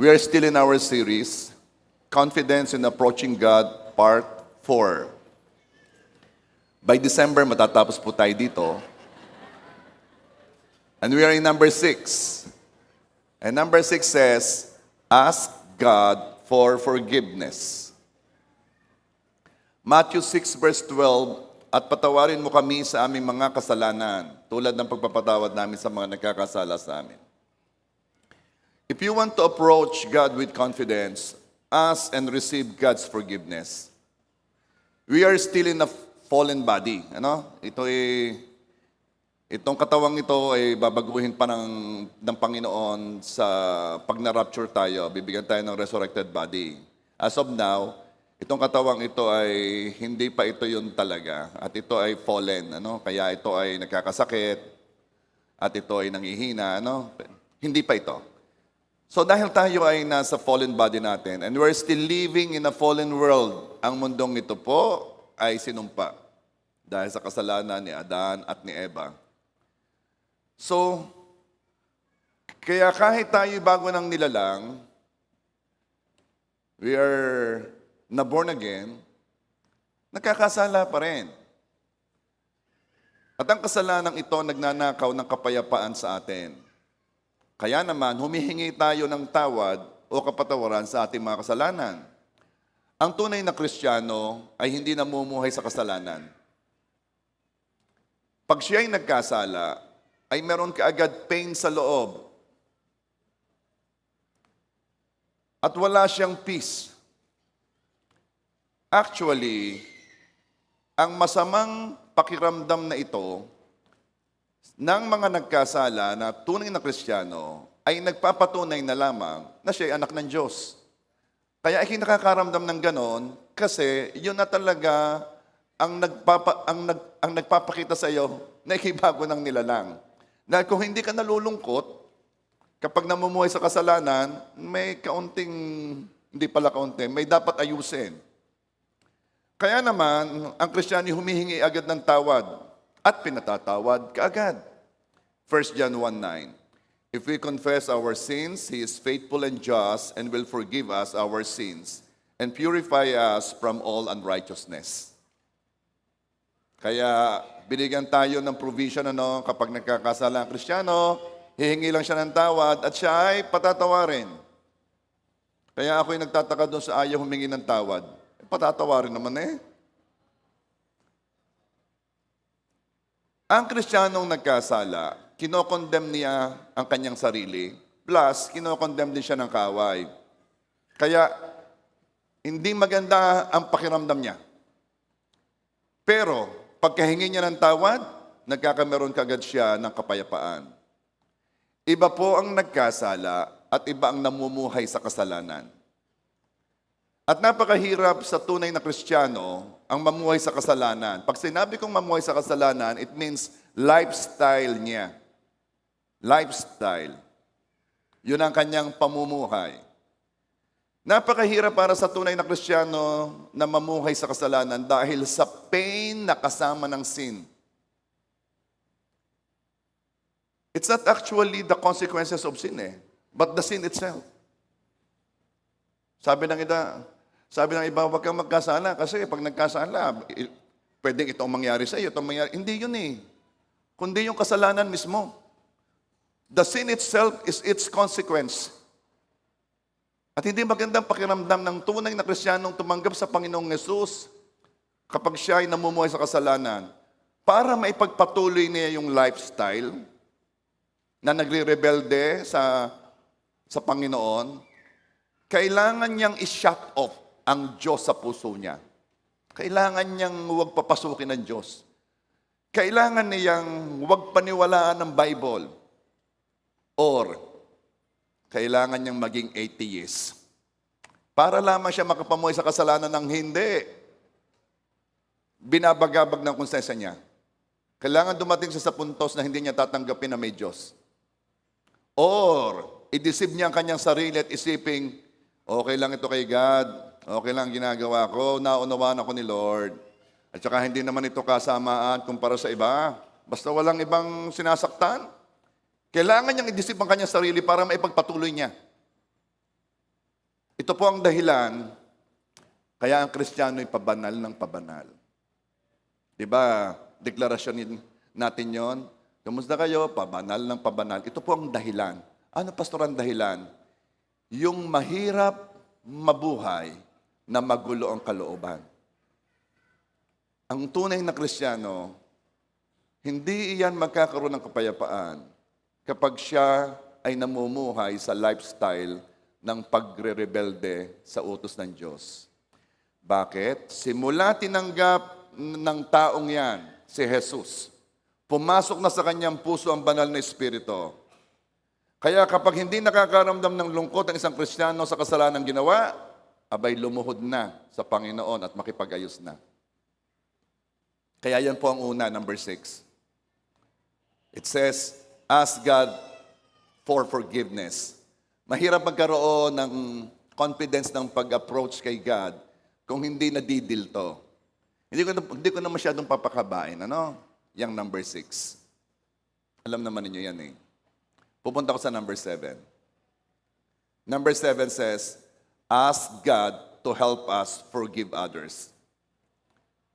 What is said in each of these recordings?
We are still in our series, Confidence in Approaching God, Part 4. By December, matatapos po tayo dito. And we are in number 6. And number 6 says, Ask God for forgiveness. Matthew 6 verse 12, At patawarin mo kami sa aming mga kasalanan, tulad ng pagpapatawad namin sa mga nagkakasala sa amin. If you want to approach God with confidence, ask and receive God's forgiveness. We are still in a fallen body. Itong katawang ito ay babaguhin pa ng Panginoon sa pag na-rapture tayo. Bibigyan tayo ng resurrected body. As of now, itong katawang ito ay hindi pa ito yun talaga. At ito ay fallen. Kaya ito ay nagkakasakit. At ito ay nanghihina. Hindi pa ito. So dahil tayo ay nasa fallen body natin and we're still living in a fallen world, ang mundong ito po ay sinumpa dahil sa kasalanan ni Adan at ni Eva. So, kaya kahit tayo bago ng nilalang, we are na born again, nagkakasala pa rin. At ang kasalanan ito nagnanakaw ng kapayapaan sa atin. Kaya naman, humihingi tayo ng tawad o kapatawaran sa ating mga kasalanan. Ang tunay na Kristiyano ay hindi namumuhay sa kasalanan. Pag siya ay nagkasala, ay meron kaagad pain sa loob. At wala siyang peace. Actually, ang masamang pakiramdam na ito ng mga nagkasala na tunay na Kristiyano ay nagpapatunay na lamang na siya ay anak ng Diyos. Kaya ay nakakaramdam ng ganon kasi yun na talaga ang nagpapakita sa iyo na ikibago ng nilalang. Dahil kung hindi ka nalulungkot, kapag namumuhay sa kasalanan, may kaunting, hindi pala kaunti, may dapat ayusin. Kaya naman, ang Kristiyano humihingi agad ng tawad at pinatatawad kaagad. 1 John 1:9. If we confess our sins, He is faithful and just and will forgive us our sins and purify us from all unrighteousness. Kaya binigyan tayo ng provision kapag nagkakasala ang Kristiyano, hihingi lang siya ng tawad at siya ay patatawarin. Kaya ako'y nagtataka doon sa ayaw humingi ng tawad. Patatawarin naman eh. Ang Kristiyanong nagkasala, kinokondem niya ang kanyang sarili, plus kinokondem din siya ng kaaway. Kaya, hindi maganda ang pakiramdam niya. Pero, pagkahingi niya ng tawad, nagkakameron kagad siya ng kapayapaan. Iba po ang nagkasala at iba ang namumuhay sa kasalanan. At napakahirap sa tunay na Kristiyano ang mamuhay sa kasalanan. Pag sinabi kong mamuhay sa kasalanan, it means lifestyle niya. Lifestyle. Yun ang kanyang pamumuhay. Napakahirap para sa tunay na Kristiyano na mamuhay sa kasalanan dahil sa pain na kasama ng sin. It's not actually the consequences of sin but the sin itself. Sabi ng iba, huwag kang magkasala kasi pag nagkasala, pwedeng itong mangyari sa iyo, itong mangyari. Hindi yun kundi yung kasalanan mismo. The sin itself is its consequence. At hindi magandang pakiramdam ng tunay na Kristiyanong tumanggap sa Panginoong Yesus kapag siya ay namumuhay sa kasalanan para maipagpatuloy niya yung lifestyle na nagre-rebelde sa Panginoon. Kailangan niyang i-shut off ang Diyos sa puso niya. Kailangan niyang huwag papasukin ng Diyos. Kailangan niyang huwag paniwalaan ng Bible. Or, kailangan niyang maging atheist. Para lamang siya makapamuhay sa kasalanan ng hindi. Binabagabag ng konsensya niya. Kailangan dumating siya sa puntos na hindi niya tatanggapin na may Diyos. Or, i-deceive niya ang kanyang sarili at isiping, okay lang ito kay God, okay lang ginagawa ko, naunawaan ako ni Lord. At saka hindi naman ito kasamaan kumpara sa iba. Basta walang ibang sinasaktan. Kailangan niyang i-deceive ang kanyang sarili para maipagpatuloy niya. Ito po ang dahilan, kaya ang Kristiyano ay pabanal ng pabanal. Diba, deklarasyon natin yon. Kumusta kayo? Pabanal ng pabanal. Ito po ang dahilan. Ano, pastor, ang dahilan? Yung mahirap mabuhay na magulo ang kalooban. Ang tunay na Kristiyano, hindi iyan magkakaroon ng kapayapaan kapag siya ay namumuhay sa lifestyle ng pagre-rebelde sa utos ng Diyos. Bakit? Simula tinanggap ng taong yan, si Jesus, pumasok na sa kanyang puso ang banal na Espiritu. Kaya kapag hindi nakakaramdam ng lungkot ang isang Kristiyano sa kasalanang ginawa, abay lumuhod na sa Panginoon at makipag-ayos na. Kaya yan po ang una, number 6. It says, ask God for forgiveness. Mahirap magkaroon ng confidence ng pag-approach kay God kung hindi nadidil to. Hindi ko na masyadong papakabain. Ano? Yang number 6. Alam naman ninyo yan eh. Pupunta ko sa number 7. Number 7 says, ask God to help us forgive others.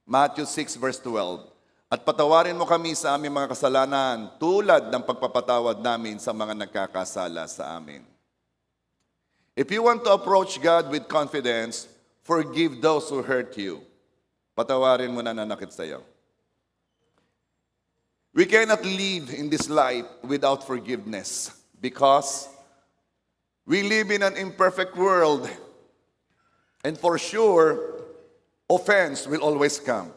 Matthew 6 verse 12. At patawarin mo kami sa aming mga kasalanan tulad ng pagpapatawad namin sa mga nagkakasala sa amin. If you want to approach God with confidence, forgive those who hurt you. Patawarin mo na nanakit sa iyo. We cannot live in this life without forgiveness because we live in an imperfect world and for sure, offense will always come.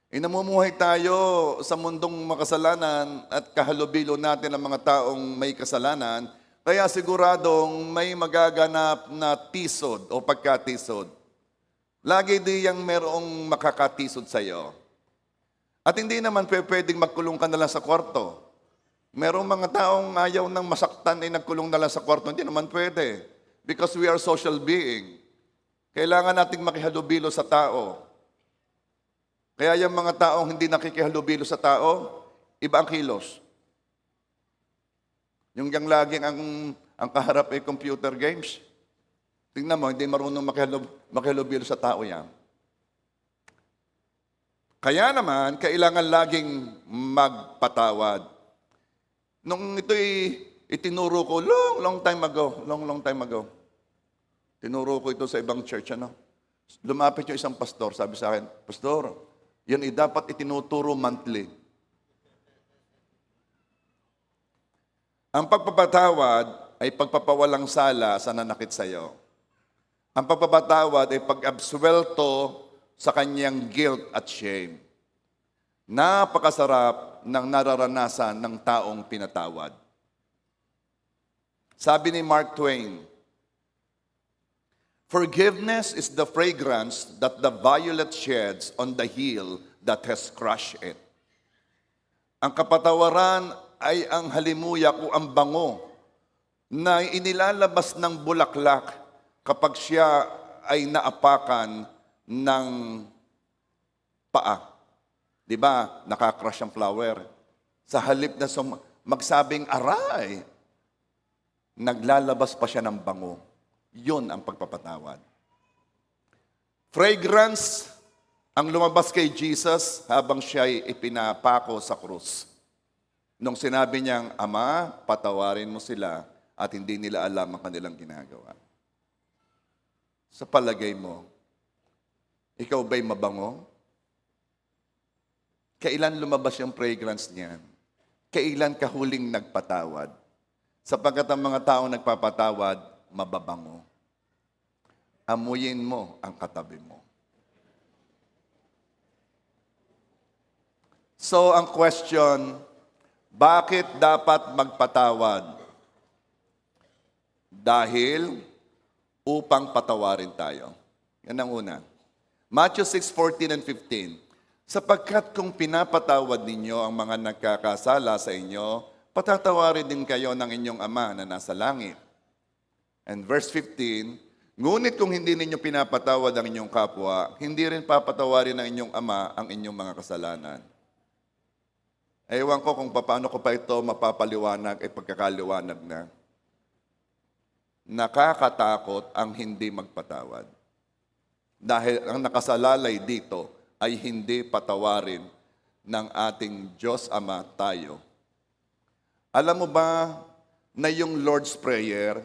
Namumuhay tayo sa mundong makasalanan at kahalubilo natin ang mga taong may kasalanan, kaya siguradong may magaganap na tisod o pagkatisod. Lagi diyang merong makakatisod sa iyo. At hindi naman pwedeng magkulong ka na lang sa kwarto. Merong mga taong ayaw ng masaktan ay nagkulong na lang sa kwarto. Hindi naman pwede. Because we are social being. Kailangan nating makihalubilo sa tao. Kaya yung mga taong hindi nakikihalubilo sa tao, iba ang kilos. Yung laging ang kaharap ay computer games. Tingnan mo, hindi marunong makihalubilo sa tao yan. Kaya naman, kailangan laging magpatawad. Nung ito'y itinuro ko long time ago. Tinuro ko ito sa ibang church, Lumapit yung isang pastor, sabi sa akin, Pastor, yan dapat itinuturo monthly. Ang pagpapatawad ay pagpapawalang sala sa nanakit sa iyo. Ang pagpapatawad ay pag-absuelto sa kanyang guilt at shame. Napakasarap ng nararanasan ng taong pinatawad. Sabi ni Mark Twain, forgiveness is the fragrance that the violet sheds on the heel that has crushed it. Ang kapatawaran ay ang halimuyak o ang bango na inilalabas ng bulaklak kapag siya ay naapakan ng paa. Di ba? Nakakrush ang flower. Sa halip na magsabing aray, naglalabas pa siya ng bango. Yun ang pagpapatawad. Fragrance ang lumabas kay Jesus habang siya ay ipinapako sa krus. Nung sinabi niyang, Ama, patawarin mo sila at hindi nila alam ang kanilang ginagawa. Sa palagay mo, ikaw ba'y mabango? Kailan lumabas yung fragrance niyan? Kailan ka huling nagpatawad? Sapagkat ang mga taong nagpapatawad, mababango. Amuyin mo ang katabi mo. So, ang question, bakit dapat magpatawad? Dahil upang patawarin tayo. Yan ang una. Matthew 6:14 and 15. Sapagkat kung pinapatawad ninyo ang mga nagkakasala sa inyo, patatawarin din kayo ng inyong Ama na nasa langit. And verse 15, ngunit kung hindi ninyo pinapatawad ang inyong kapwa, hindi rin papatawarin ng inyong Ama ang inyong mga kasalanan. Ewan ko kung paano ko pa ito mapapaliwanag ay pagkakaliwanag na. nakakatakot ang hindi magpatawad. Dahil ang nakasalalay dito ay hindi patawarin ng ating Diyos Ama tayo. Alam mo ba na yung Lord's Prayer,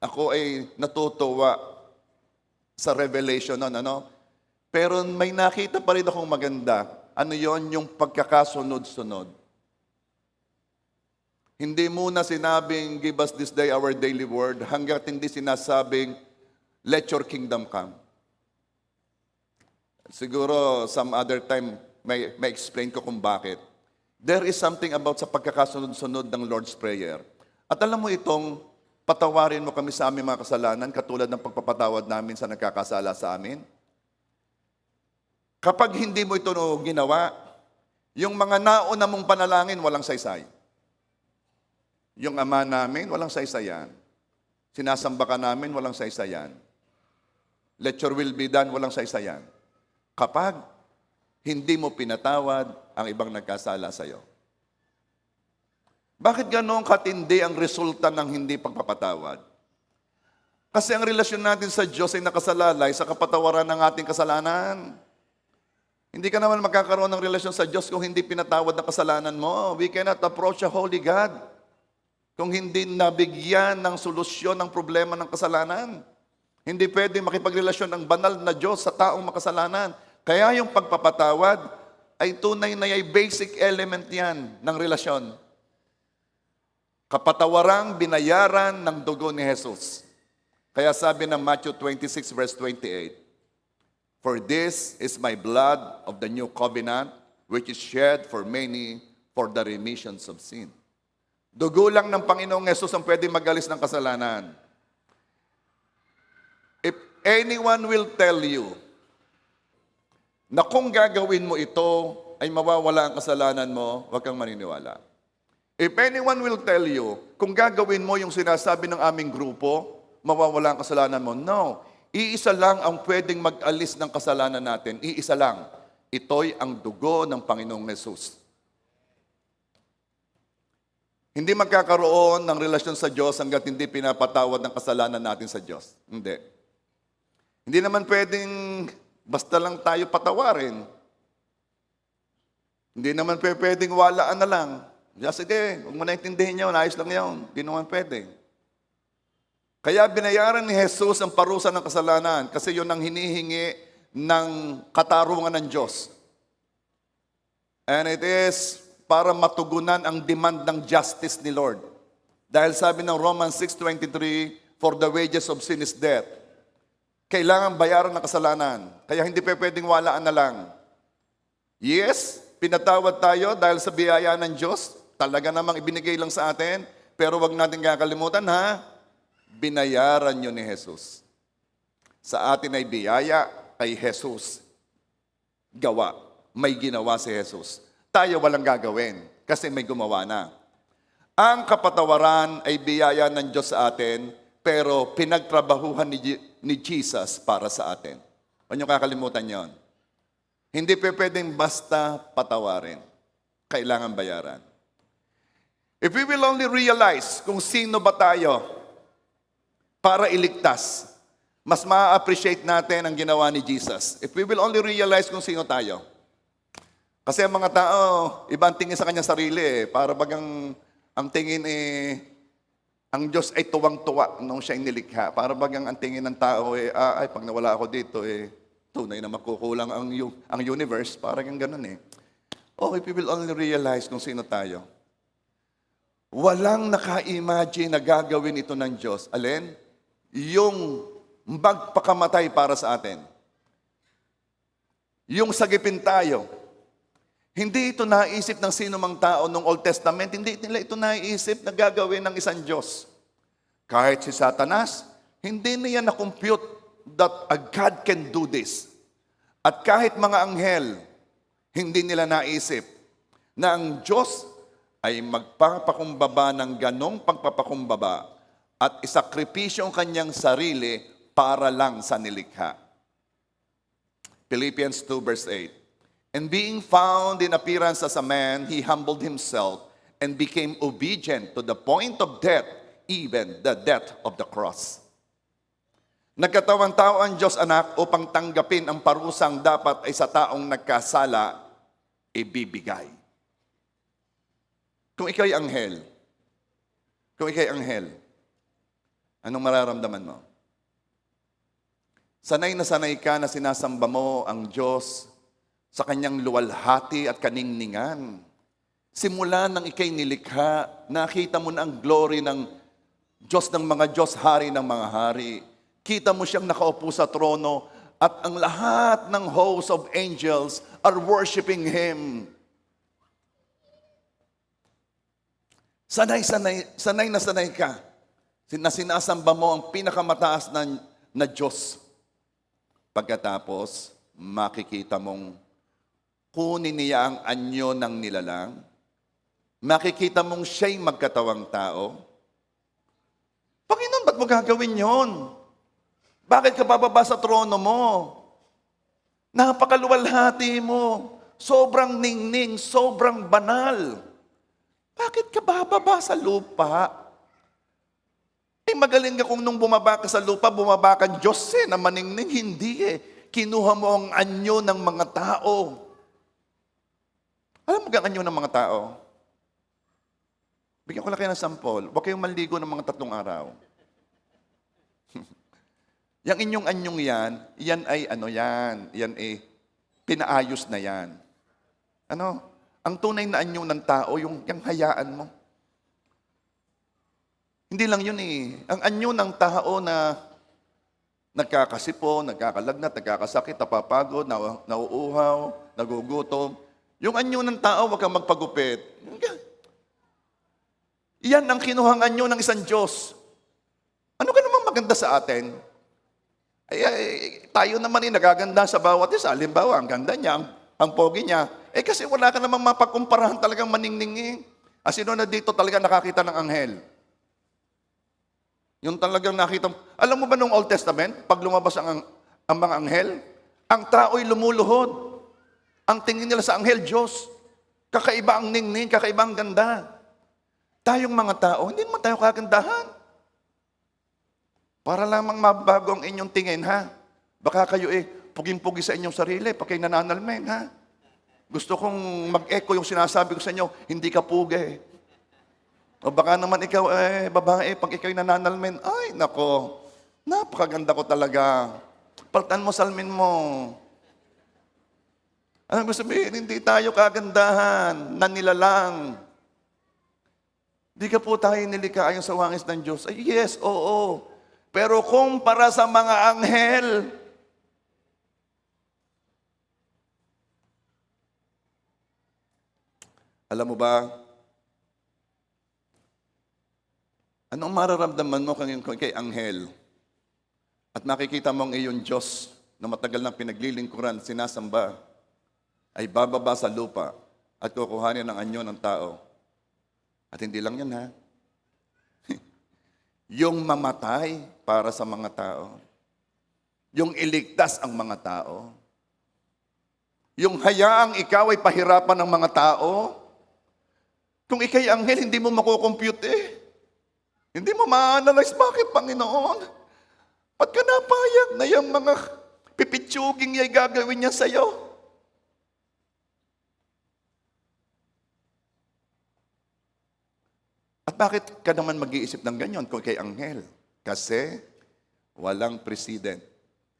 ako ay natutuwa sa revelation nun, ano? Pero may nakita pa rin akong maganda. Ano yon? Yung pagkakasunod-sunod. Hindi muna sinabing, give us this day our daily word, hanggat hindi sinasabing, let your kingdom come. Siguro, some other time, may explain ko kung bakit. There is something about sa pagkakasunod-sunod ng Lord's Prayer. At alam mo itong, patawarin mo kami sa aming mga kasalanan, katulad ng pagpapatawad namin sa nagkakasala sa amin. Kapag hindi mo ito ginawa, yung mga nauna mong panalangin, walang saysay. Yung Ama namin, walang saysayan. Sinasamba ka namin, walang saysayan. Let your will be done, walang saysayan. Kapag hindi mo pinatawad ang ibang nagkasala sa iyo. Bakit ganoong katindi ang resulta ng hindi pagpapatawad? Kasi ang relasyon natin sa Diyos ay nakasalalay sa kapatawaran ng ating kasalanan. Hindi ka naman magkakaroon ng relasyon sa Diyos kung hindi pinatawad ang kasalanan mo. We cannot approach a holy God kung hindi nabigyan ng solusyon ng problema ng kasalanan. Hindi pwede makipagrelasyon ng banal na Diyos sa taong makasalanan. Kaya yung pagpapatawad ay tunay na ay basic element yan ng relasyon. Kapatawarang binayaran ng dugo ni Jesus. Kaya sabi ng Matthew 26 verse 28, for this is my blood of the new covenant, which is shed for many for the remissions of sin. Dugo lang ng Panginoong Jesus ang pwede mag-alis ng kasalanan. If anyone will tell you na kung gagawin mo ito ay mawawala ang kasalanan mo, huwag kang maniniwala. If anyone will tell you, kung gagawin mo yung sinasabi ng aming grupo, mawawala ang kasalanan mo. No. Iisa lang ang pwedeng mag-alis ng kasalanan natin. Iisa lang. Ito'y ang dugo ng Panginoong Jesus. Hindi magkakaroon ng relasyon sa Diyos hanggat hindi pinapatawad ng kasalanan natin sa Diyos. Hindi. Hindi naman pwedeng basta lang tayo patawarin. Hindi naman pwedeng walaan na lang. Sige, huwag mo naintindihin yun, ayos lang yun. Hindi naman pwede. Kaya binayaran ni Jesus ang parusa ng kasalanan kasi yun ang hinihingi ng katarungan ng Diyos. And it is para matugunan ang demand ng justice ni Lord. Dahil sabi ng Romans 6:23, for the wages of sin is death. Kailangan bayaran ng kasalanan. Kaya hindi pwedeng walaan na lang. Yes, pinatawad tayo dahil sa biyaya ng Diyos. Talaga namang ibinigay lang sa atin. Pero wag natin kakalimutan ha, binayaran yun ni Jesus. Sa atin ay biyaya kay Jesus. Gawa. May ginawa si Jesus. Tayo walang gagawin kasi may gumawa na. Ang kapatawaran ay biyaya ng Diyos sa atin, pero pinagtrabahuhan ni Jesus para sa atin. Huwag niyo kakalimutan yon. Hindi pwedeng basta patawarin. Kailangan bayaran. If we will only realize kung sino ba tayo para iligtas, mas ma-appreciate natin ang ginawa ni Jesus. If we will only realize kung sino tayo. Kasi ang mga tao, iba ang tingin sa kanyang sarili. Para bagang ang tingin ang Diyos ay tuwang-tuwa nung siya nilikha. Para bagang ang tingin ng tao ay pag nawala ako dito, tunay na makukulang ang universe. Parang ganun Oh, if we will only realize kung sino tayo. Walang naka-imagine na gagawin ito ng Diyos. Alin? Yung magpakamatay para sa atin. Yung sagipin tayo. Hindi ito naisip ng sino mang tao nung Old Testament. Hindi nila ito naisip na gagawin ng isang Diyos. Kahit si Satanas, hindi niya na-compute that a God can do this. At kahit mga anghel, hindi nila naisip na ang Diyos ay magpapakumbaba ng ganong pagpapakumbaba at isakripisyo ang kanyang sarili para lang sa nilikha. Philippians 2 verse 8. And being found in appearance as a man, he humbled himself and became obedient to the point of death, even the death of the cross. Nagkatawang tao ang Diyos anak upang tanggapin ang parusang dapat ay sa taong nagkasala ibibigay. Kung ikaw'y anghel, anong mararamdaman mo? Sanay na sanay ka na sinasamba mo ang Diyos sa kanyang luwalhati at kaningningan. Simula nang ikay nilikha, nakita mo na ang glory ng Diyos ng mga Diyos, Hari ng mga hari. Kita mo siyang nakaupo sa trono at ang lahat ng host of angels are worshiping Him. Sanay na sanay ka na sinasamba mo ang pinakamataas na Diyos. Pagkatapos, makikita mong kunin niya ang anyo ng nilalang. Makikita mong siya'y magkatawang tao. Panginoon, ba't mo gagawin yon? Bakit ka bababa sa trono mo? Napakaluwalhati mo. Sobrang ningning, sobrang banal. Bakit ka bababa sa lupa? Magaling ka kung nung bumaba ka sa lupa, bumaba ka Diyos na maningning. Hindi Kinuha mo ang anyo ng mga tao. Alam mo ang anyo ng mga tao? Bigyan ko lang kayo ng sample. Huwag kayong maligo ng mga 3 araw. Yang inyong anyong yan ay yan ay pinaayos na yan. Ang tunay na anyo ng tao, yung hayaan mo. Hindi lang yun Ang anyo ng tao na nagkakasipo, nagkakalagnat, nagkakasakit, napapagod, nauuhaw, nagugutom. Yung anyo ng tao, huwag kang magpagupit. Yan ang kinuhang anyo ng isang Diyos. Ano ka namang maganda sa atin? Tayo naman nagaganda sa bawat isa. Halimbawa, ang ganda niya, ang pogi niya. Kasi wala ka namang mapagkumparahan talagang maningning. Sino na dito talaga nakakita ng anghel? Yung talagang nakita. Alam mo ba nung Old Testament, pag lumabas ang mga anghel, ang tao'y lumuluhod. Ang tingin nila sa anghel, Diyos. Kakaiba ang ningning, kakaiba ang ganda. Tayong mga tao, hindi naman tayo kagandahan. Para lamang mabago ang inyong tingin, ha? Baka kayo puging-pugi sa inyong sarili, pag kayo nananalmen, ha? Gusto kong mag-echo yung sinasabi ko sa inyo, hindi ka pugi. O baka naman ikaw, babae, pag ikaw'y nananalmen, ay, nako, napakaganda ko talaga. Paltan mo, salmin mo. Ano gusto sabihin? Hindi tayo kagandahan, nanilalang. Di ka po tayo nilikha ayon sa wangis ng Diyos. Ay, yes, oo. Pero kung para sa mga anghel, alam mo ba, anong mararamdaman mo kay anghel? At makikita mo ang iyong Diyos na matagal nang pinaglilingkuran, sinasamba, ay bababa sa lupa at kukuhanin ang anyo ng tao. At hindi lang yan, ha? Yung mamatay para sa mga tao. Yung iligtas ang mga tao. Yung hayaang ikaw ay pahirapan ng mga tao. Kung ikay anghel, hindi mo makukompute Hindi mo ma-analyze, bakit, Panginoon? Ba't ka napayag na yung mga pipitsuging ay gagawin niya sa'yo? At bakit ka naman mag-iisip ng ganyan kung kay anghel? Kasi walang president.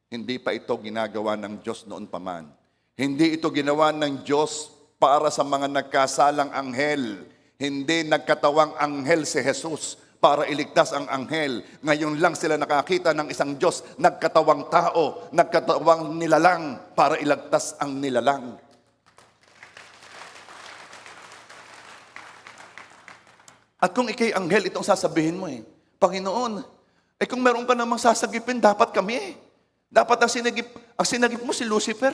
Hindi pa ito ginagawa ng Diyos noon pa man. Hindi ito ginawa ng Diyos para sa mga nagkasalang anghel. Hindi nagkatawang anghel si Jesus para iligtas ang anghel. Ngayon lang sila nakakita ng isang Diyos, nagkatawang tao, nagkatawang nilalang para iligtas ang nilalang. At kung ikay anghel, itong sasabihin mo Panginoon, kung meron ka namang sasagipin, dapat kami Dapat ang sinagip mo si Lucifer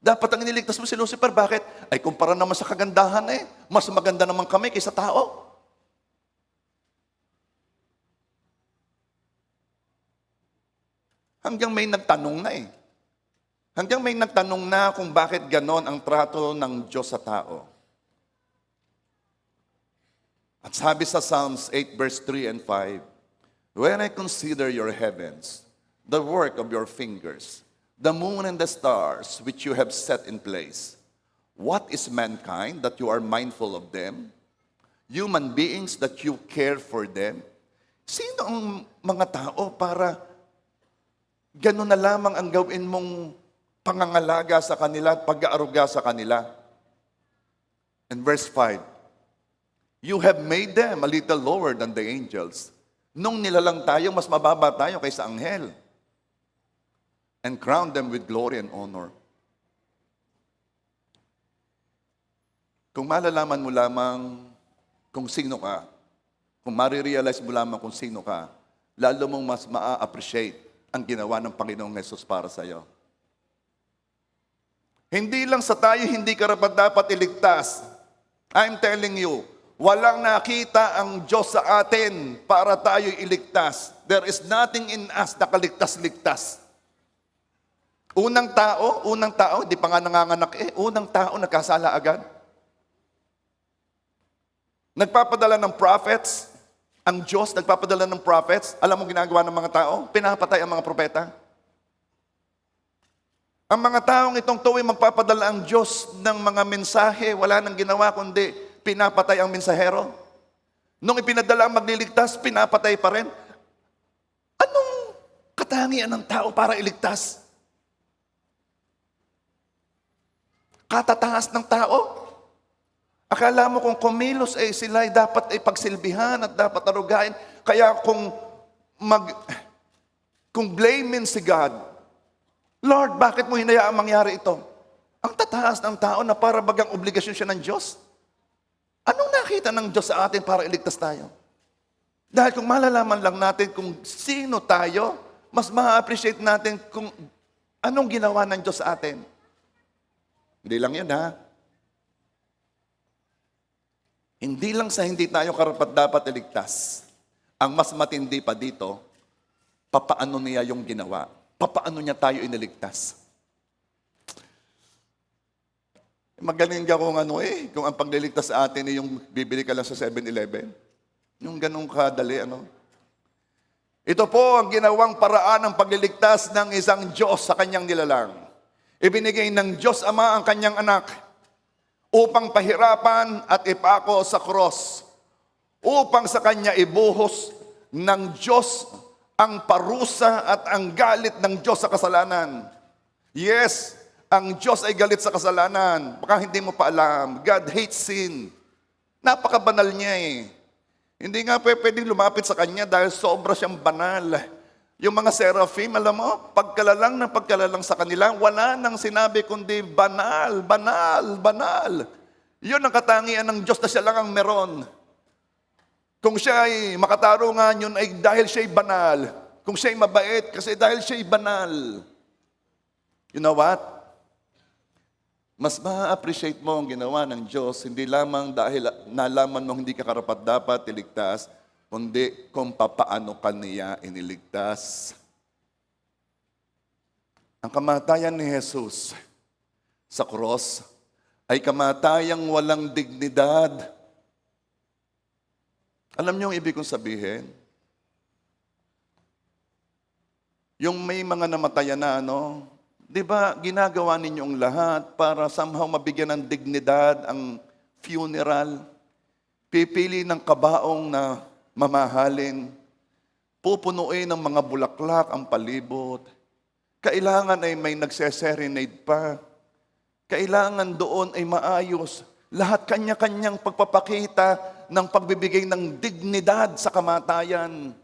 Dapat ang iniligtas mo si Lucifer. Bakit? Ay kumpara naman sa kagandahan mas maganda naman kami kaysa tao. Hanggang may nagtanong na Hanggang may nagtanong na kung bakit ganon ang trato ng Diyos sa tao. At sabi sa Psalms 8 verse 3 and 5, when I consider your heavens, the work of your fingers, the moon and the stars which you have set in place, what is mankind that you are mindful of them? Human beings that you care for them? Sino ang mga tao para gano'n na lamang ang gawin mong pangangalaga sa kanila at pag-aaruga sa kanila? And verse 5, you have made them a little lower than the angels. Nung nilalang tayo, mas mababa tayo kaysa anghel. And crowned them with glory and honor. Kung malalaman mo lamang kung sino ka, kung marirealize mo lamang kung sino ka, lalo mong mas maa-appreciate ang ginawa ng Panginoong Hesus para sa iyo. Hindi lang sa tayo hindi karapat-dapat iligtas. I'm telling you, walang nakita ang Diyos sa atin para tayo iligtas. There is nothing in us na kaligtas-ligtas. Unang tao, di pa nga nanganganak unang tao nagkasala agad. Nagpapadala ng prophets, ang Diyos nagpapadala ng prophets. Alam mo ginagawa ng mga tao? Pinapatay ang mga propeta. Ang mga taong itong tuwing magpapadala ang Diyos ng mga mensahe, wala nang ginawa kundi pinapatay ang mensahero. Nung ipinadala ang magliligtas, pinapatay pa rin. Anong katangian ng tao para iligtas? Katataas ng tao? Akala mo kung kumilos sila ay dapat pagsilbihan at dapat arugain. Kaya kung blamein si God, Lord, bakit mo hinayaang mangyari ito? Ang tataas ng tao na para bagang obligasyon siya ng Diyos. Anong nakita ng Diyos sa atin para iligtas tayo? Dahil kung malalaman lang natin kung sino tayo, mas ma-appreciate natin kung anong ginawa ng Diyos sa atin. Hindi lang yun, ha? Hindi lang sa hindi tayo karapat-dapat iligtas. Ang mas matindi pa dito, papaano niya yung ginawa? Papaano niya tayo iniligtas? Magaling ka kung kung ang pagliligtas sa atin yung bibili ka lang sa 7-Eleven. Yung ganun kadali, Ito po ang ginawang paraan ng pagliligtas ng isang Diyos sa kanyang nilalang. Ibinigay ng Diyos Ama ang kanyang anak upang pahirapan at ipako sa cross, upang sa kanya ibuhos ng Diyos ang parusa at ang galit ng Diyos sa kasalanan. Yes, ang Diyos ay galit sa kasalanan. Baka hindi mo pa alam, God hates sin. Napakabanal niya Hindi nga pwedeng lumapit sa kanya dahil sobra siyang banal. Yung mga seraphim, alam mo, pagkalalang sa kanila, wala nang sinabi kundi banal, banal, banal. Yun ang katangian ng Diyos na siya lang ang meron. Kung siya ay makatarungan, yun ay dahil siya ay banal. Kung siya ay mabait, kasi dahil siya ay banal. You know what? Mas ma-appreciate mo ang ginawa ng Diyos, hindi lamang dahil nalaman mo hindi ka karapat-dapat iligtas, kundi kung papaano ka niya iniligtas. Ang kamatayan ni Jesus sa cross ay kamatayang walang dignidad. Alam niyo ang ibig kong sabihin? Yung may mga namatayan na di ba ginagawa ninyong lahat para somehow mabigyan ng dignidad ang funeral? Pipili ng kabaong na mamahalin, pupunuin ng mga bulaklak ang palibot. Kailangan ay may nagse-serenade pa. Kailangan doon ay maayos. Lahat kanya-kanyang pagpapakita ng pagbibigay ng dignidad sa kamatayan.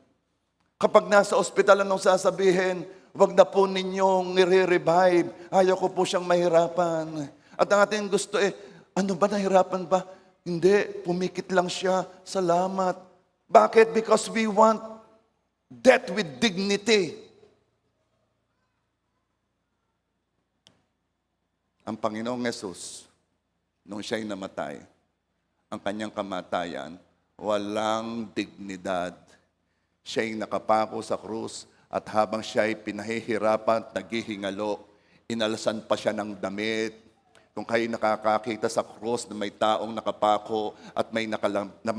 Kapag nasa ospital, anong sasabihin? Huwag na po ninyong nire-revive. Ayaw ko po siyang mahirapan. At ang ating gusto ano ba, nahirapan ba? Hindi, pumikit lang siya. Salamat. Bakit? Because we want death with dignity. Ang Panginoong Hesus, nung siya'y namatay, ang kanyang kamatayan, walang dignidad. Siya'y nakapako sa krus at habang siya'y pinahihirapan at naghihingalo, inalasan pa siya ng damit. Kung kayo nakakakita sa cross na may taong nakapako at may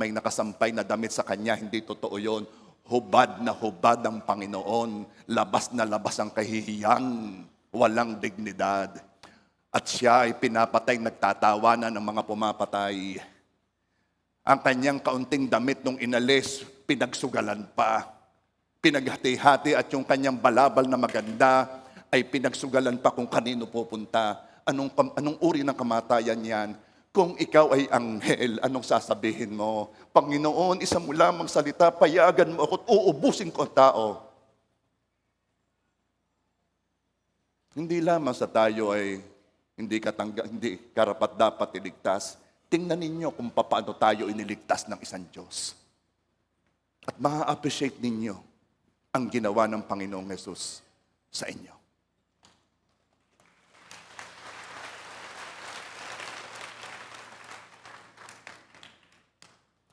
nakasampay na damit sa kanya, hindi totoo yon. Hubad na hubad ang Panginoon. Labas na labas ang kahihiyang. Walang dignidad. At siya ay pinapatay, nagtatawanan ng mga pumapatay. Ang kanyang kaunting damit nung inalis, pinagsugalan pa. Pinaghati-hati at yung kanyang balabal na maganda ay pinagsugalan pa kung kanino pupunta. Anong uri ng kamatayan yan? Kung ikaw ay anghel, anong sasabihin mo? Panginoon, isa mo lamang salita, payagan mo ako at uubusin ko ang tao. Hindi lamang sa tayo ay hindi karapat dapat iligtas. Tingnan ninyo kung paano tayo iniligtas ng isang Diyos. At ma-appreciate ninyo ang ginawa ng Panginoong Hesus sa inyo.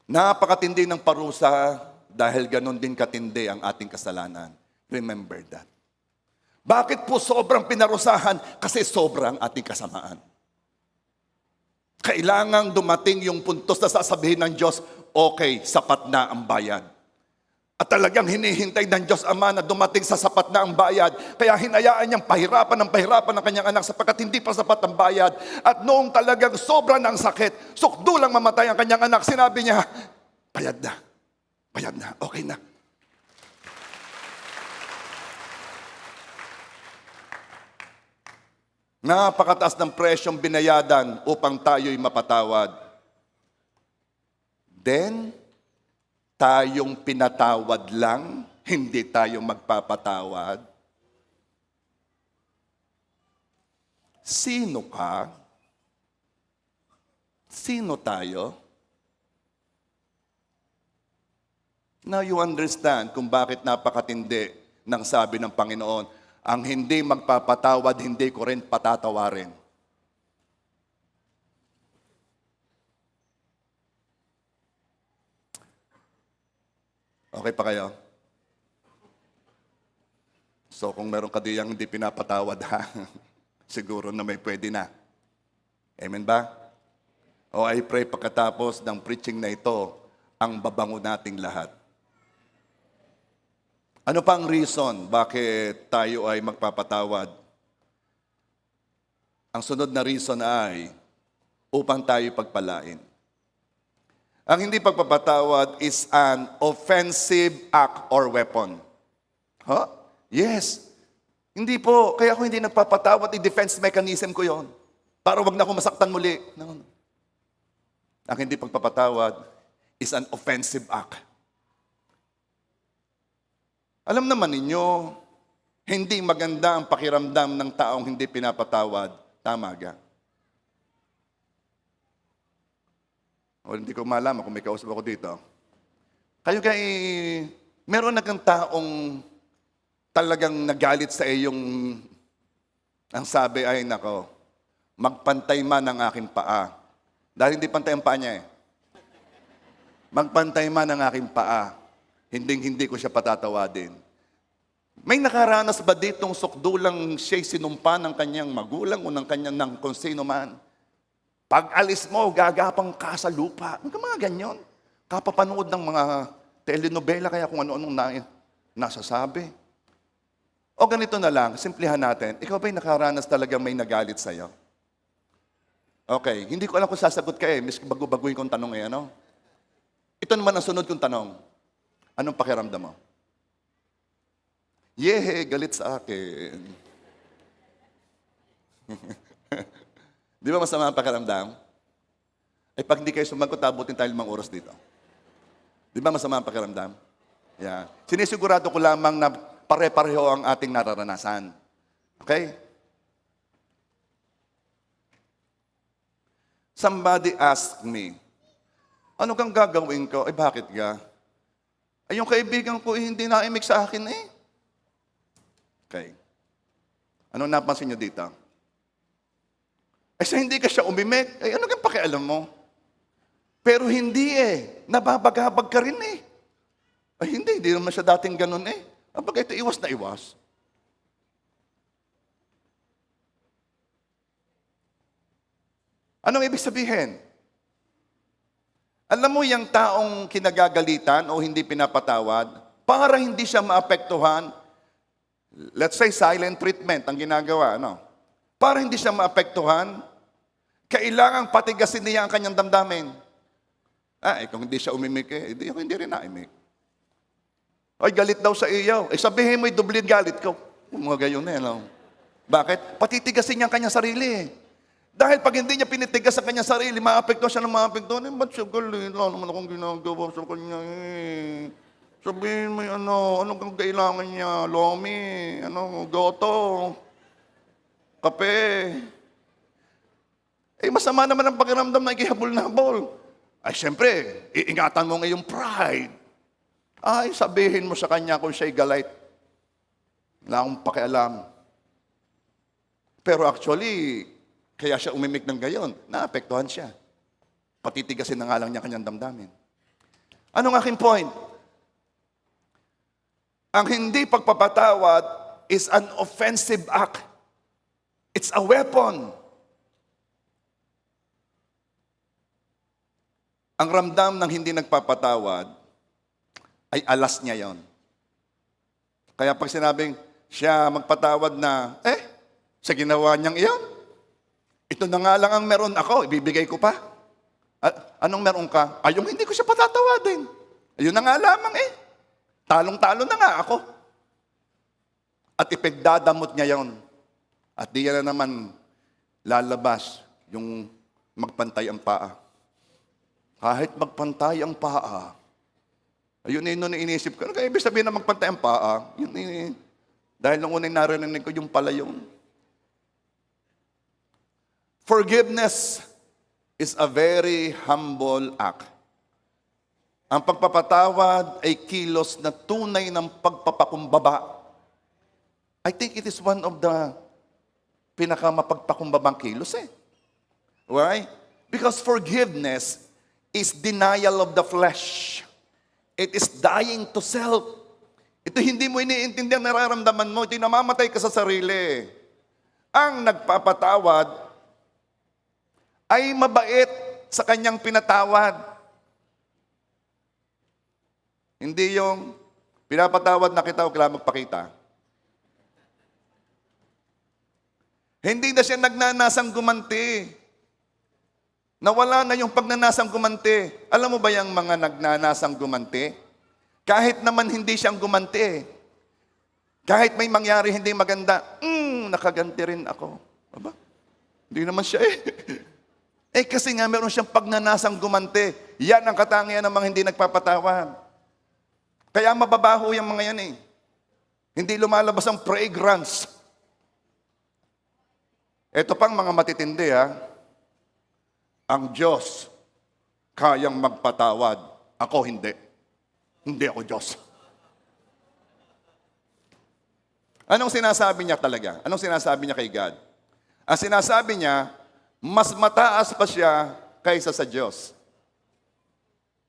Napakatindi ng parusa dahil ganon din katindi ang ating kasalanan. Remember that. Bakit po sobrang pinarusahan? Kasi sobrang ating kasamaan. Kailangang dumating yung puntos na sasabihin ng Diyos, okay, sapat na ang bayad. At talagang hinihintay ng Diyos Ama na dumating sa sapat na ang bayad. Kaya hinayaan niyang pahirapan ng kanyang anak sapagkat hindi pa sapat ang bayad. At noong talagang sobra ng sakit, sukdulang mamatay ang kanyang anak, sinabi niya, bayad na, okay na. Napakataas ng presyong binayadan upang tayo'y mapatawad. Then, tayong pinatawad lang, hindi tayo magpapatawad. Sino ka? Sino tayo? Now you understand kung bakit napakatindi ng sabi ng Panginoon, ang hindi magpapatawad, hindi ko rin patatawarin. Okay pa kayo? So kung meron ka diyang hindi pinapatawad, ha? Siguro na may pwede na. Amen ba? O I pray pagkatapos ng preaching na ito, ang babango nating lahat. Ano pa ang reason bakit tayo ay magpapatawad? Ang sunod na reason ay upang tayo pagpalain. Ang hindi pagpapatawad is an offensive act or weapon. Huh? Yes. Hindi po. Kaya ako hindi nagpapatawad, i-defense mechanism ko yon. Para wag na ako masaktan muli. No. Ang hindi pagpapatawad is an offensive act. Alam naman ninyo, hindi maganda ang pakiramdam ng taong hindi pinapatawad. Tama ga? O hindi ko malaman kung may kausap ako dito. Kayo meron na kang taong talagang nagalit sa iyong, ang sabi ay, nako, magpantay man ang aking paa. Dahil hindi pantay ang paa niya eh. Magpantay man ang aking paa. Hindi ko siya patatawadin. May nakaranas ba ditong sukdulang siya'y sinumpa ng kanyang magulang o ng kanyang ng kung sino man? Pag alis mo, gagapang ka sa lupa. Mga ganyan. Kapapanood ng mga telenovela kaya kung ano-anong nasasabi. O ganito na lang, simplihan natin. Ikaw ba'y nakaranas talagang may nagalit sa'yo? Okay, hindi ko alam kung sasagot ka eh. Miski bago-baguhin kong tanong eh, ano? Ito naman ang sunod kong tanong. Anong pakiramdam mo? Galit sa akin. Di ba masama ang pakiramdam? Ay pag hindi kayo sumagot, abutin tayo 5 oras dito. Di ba masama ang pakiramdam? Yeah. Sinisigurado ko lamang na pare-pareho ang ating nararanasan. Okay? Somebody asked me, ano kang gagawin ko? Ay bakit ga? Ay yung kaibigan ko hindi naimik sa akin eh. Okay. Anong napansin nyo dito? Ay sa hindi ka siya umimik, ay ano kang pakialam mo? Pero hindi eh. Nababagabag ka rin eh. Ay hindi naman siya dating ganun eh. Abag ito, iwas na iwas. Anong ibig sabihin? Alam mo yung taong kinagagalitan o hindi pinapatawad, para hindi siya maapektuhan, let's say silent treatment ang ginagawa, ano? Para hindi siya maapektuhan, kailangang patigasin niya ang kanyang damdamin. Kung hindi siya umimik hindi ako hindi rin naimik. Ay, galit daw sa iyo. Sabihin mo, dubli galit ko. Mga gayon no? Bakit? Patitigasin niya ang kanyang sarili. Dahil pag hindi niya pinitigas ang kanyang sarili, maapekto siya ng maapekto. Ba't siya galit? Wala naman akong ginagawa sa kanya Sabihin mo anong kang kailangan niya? Lomi, goto, kape. Masama naman ang pakiramdam na ikihabol-nabol. Siyempre, iingatan mo ngayong pride. Sabihin mo sa kanya kung siya'y galit. Wala akong pakialam. Pero actually, kaya siya umimik ng gayon, naapektuhan siya. Patitigasin na nga lang niya kanyang damdamin. Anong aking point? Ang hindi pagpapatawad is an offensive act. It's a weapon. Ang ramdam ng hindi nagpapatawad ay alas niya yon. Kaya pag sinabing siya magpatawad na, sa ginawa niyang iyon, ito na nga lang ang meron ako, ibibigay ko pa. Anong meron ka? Yung hindi ko siya patatawadin. Ayun na nga lamang Talong-talo na nga ako. At ipagdadamot niya yon. At di na naman lalabas yung magpantay ang paa. Kahit magpantay ang paa, ayun yun inisip ko. Kaya ibig sabihin na magpantay ang paa, dahil nung unang narinig ko yung pala yun. Forgiveness is a very humble act. Ang pagpapatawad ay kilos na tunay ng pagpapakumbaba. I think it is one of the pinakamapagpakumbabang kilos Why? Because forgiveness is denial of the flesh. It is dying to self. Ito hindi mo iniintindihan nararamdaman mo. Ito namamatay ka sa sarili. Ang nagpapatawad ay mabait sa kanyang pinatawad. Hindi yung pinapatawad na kita o kailangan magpakita. Hindi na siya nagnanasang gumanti. Nawala na yung pagnanasang gumanti. Alam mo ba yung mga nagnanasang gumanti? Kahit naman hindi siyang gumanti. Kahit may mangyari hindi maganda, nakaganti rin ako. Aba? Hindi naman siya kasi nga meron siyang pagnanasang gumanti. Yan ang katangian ng mga hindi nagpapatawad. Kaya mababaho yung mga yan Hindi lumalabas ang fragrance. Ito pang mga matitindi Ang Diyos kayang magpatawad. Ako hindi. Hindi ako Diyos. Anong sinasabi niya talaga? Anong sinasabi niya kay God? Ang sinasabi niya, mas mataas pa siya kaysa sa Diyos.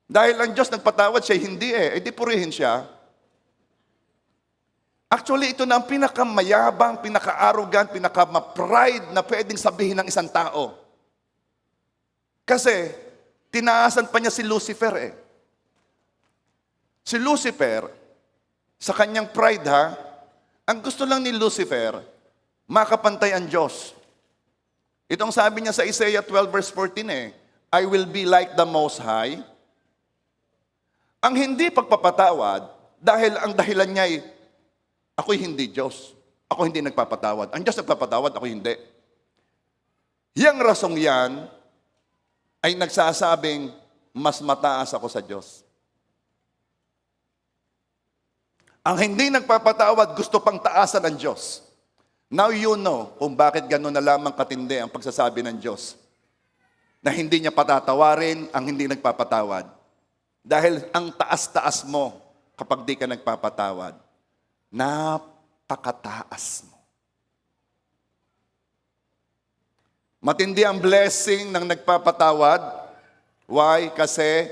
Dahil ang Diyos nagpatawad siya, hindi di purihin siya. Actually, ito na ang pinakamayabang, pinaka-arrogant, pinaka-pride na pwedeng sabihin ng isang tao. Kasi, tinaasan pa niya si Lucifer Si Lucifer, sa kanyang pride ang gusto lang ni Lucifer, makapantay ang Diyos. Itong sabi niya sa Isaiah 12 verse 14 I will be like the Most High. Ang hindi pagpapatawad, dahil ang dahilan niya ako'y hindi Diyos. Ako hindi nagpapatawad. Ang Diyos nagpapatawad, ako hindi. Yang rasong yan ay nagsasabing, mas mataas ako sa Diyos. Ang hindi nagpapatawad, gusto pang taasan ng Diyos. Now you know kung bakit gano'n na lamang katindi ang pagsasabi ng Diyos na hindi niya patatawarin ang hindi nagpapatawad. Dahil ang taas-taas mo kapag di ka nagpapatawad, napakataas mo. Matindi ang blessing ng nagpapatawad. Why? Kasi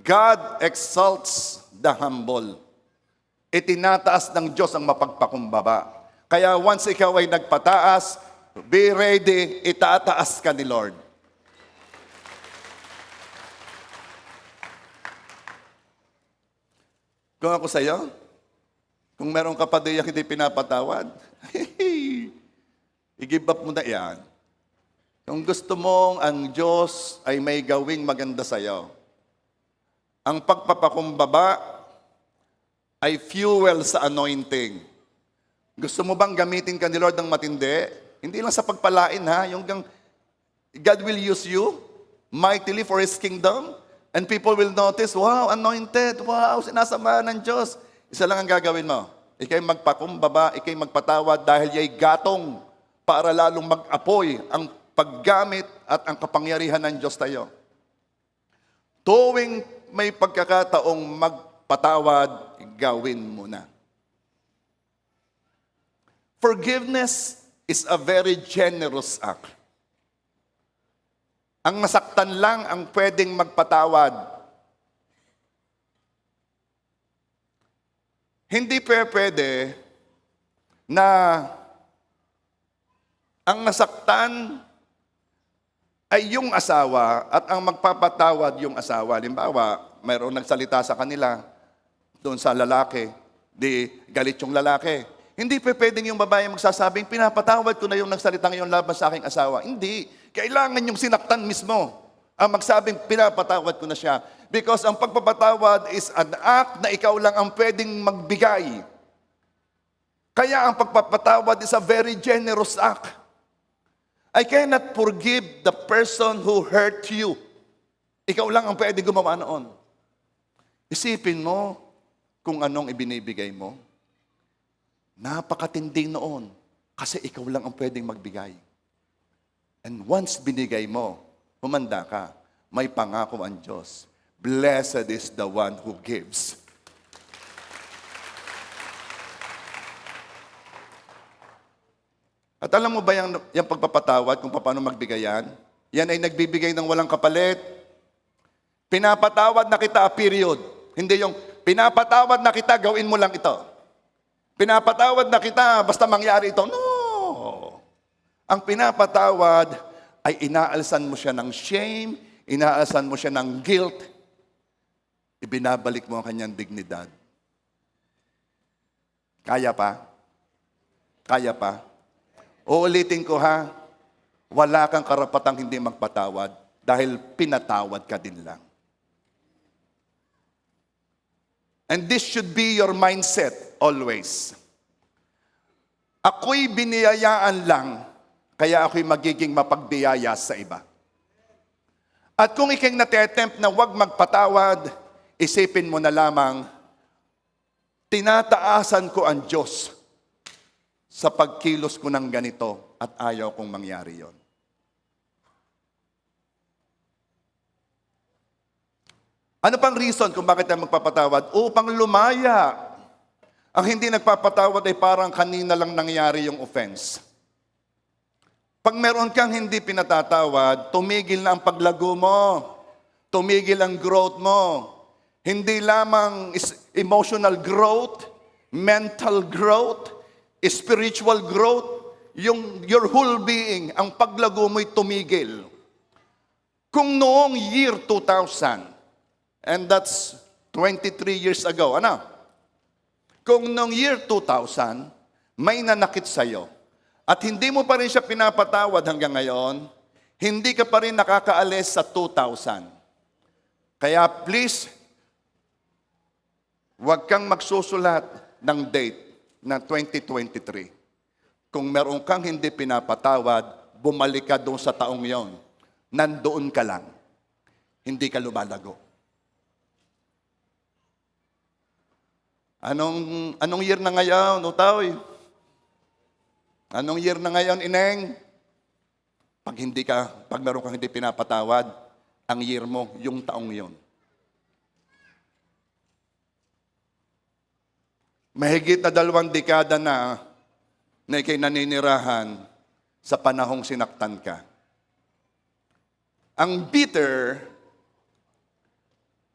God exalts the humble. Itinataas ng Diyos ang mapagpakumbaba. Kaya once ikaw ay nagpataas, be ready, itataas ka ni Lord. Kung ako sa'yo, kung meron ka pa diyak hindi pinapatawad, i-give up mo na yan. Kung gusto mong ang Diyos ay may gawing maganda sa'yo, ang pagpapakumbaba ay fuel sa anointing. Gusto mo bang gamitin ka ni Lord ng matindi? Hindi lang sa pagpalain ha, yung God will use you mightily for His kingdom and people will notice, wow, anointed, wow, sinasamahan ng Diyos. Isa lang ang gagawin mo. Ika'y magpakumbaba, ika'y magpatawad dahil ya'y gatong para lalong mag-apoy ang paggamit at ang kapangyarihan ng Diyos tayo. Tuwing may pagkakataong magpatawad, gawin mo na. Forgiveness is a very generous act. Ang masaktan lang ang pwedeng magpatawad. Hindi pwede na ang nasaktan ay yung asawa at ang magpapatawad yung asawa. Halimbawa, mayroong nagsalita sa kanila doon sa lalaki, di galit yung lalaki. Hindi pwedeng yung babae magsasabing, pinapatawad ko na yung nagsalita ngayon laban sa aking asawa. Hindi. Kailangan yung sinaktan mismo ang magsabing, pinapatawad ko na siya. Because ang pagpapatawad is an act na ikaw lang ang pwedeng magbigay. Kaya ang pagpapatawad is a very generous act. I cannot forgive the person who hurt you. Ikaw lang ang pwedeng gumawa noon. Isipin mo kung anong ibinibigay mo. Napakatindi noon kasi ikaw lang ang pwedeng magbigay. And once binigay mo, humanda ka, may pangako ang Diyos. Blessed is the one who gives. At alam mo ba yung pagpapatawad kung paano magbigay yan? Yan ay nagbibigay ng walang kapalit. Pinapatawad na kita, period. Hindi yung pinapatawad na kita, gawin mo lang ito. Pinapatawad na kita, basta mangyari ito. No! Ang pinapatawad ay inaalsan mo siya ng shame, inaalsan mo siya ng guilt, ibinabalik mo ang kanyang dignidad. Kaya pa? Kaya pa? Uulitin ko ha, wala kang karapatang hindi magpatawad dahil pinatawad ka din lang. And this should be your mindset always. Ako'y biniyayaan lang, kaya ako'y magiging mapagbiyaya sa iba. At kung ikang nate-attempt na huwag magpatawad, isipin mo na lamang, tinataasan ko ang Diyos sa pagkilos ko ng ganito at ayaw kong mangyari yon. Ano pang reason kung bakit tayo magpapatawad? Upang lumaya. Ang hindi nagpapatawad ay parang kanina lang nangyari yung offense. Pag meron kang hindi pinatatawad, tumigil na ang paglago mo. Tumigil ang growth mo. Hindi lamang emotional growth, mental growth, spiritual growth, your whole being, ang paglago mo'y tumigil. Kung noong year 2000, and that's 23 years ago. Ano? Kung noong year 2000, may nanakit sa'yo, at hindi mo pa rin siya pinapatawad hanggang ngayon, hindi ka pa rin nakakaalis sa 2000. Kaya please, huwag kang magsusulat ng date na 2023. Kung meron kang hindi pinapatawad, bumalik ka doon sa taong yon. Nandoon ka lang. Hindi ka lumalago. Anong year na ngayon, Utaoy? Anong year na ngayon, Ineng? Pag meron kang hindi pinapatawad, ang year mo, yung taong yon. Mahigit na 2 dekada na ikay naninirahan sa panahong sinaktan ka. Ang bitter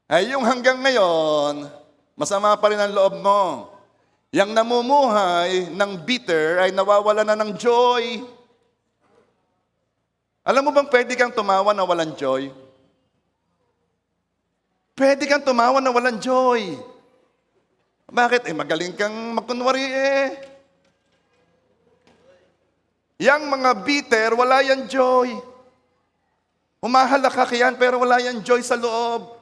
ay yung hanggang ngayon, masama pa rin ang loob mo. Yang namumuhay ng bitter ay nawawala na ng joy. Alam mo bang pwede kang tumawa na walang joy? Pwede kang tumawa na walang joy. Bakit? Magaling kang magkunwari Yang mga bitter, wala yan joy. Humahalakak yan, pero wala yan joy sa loob.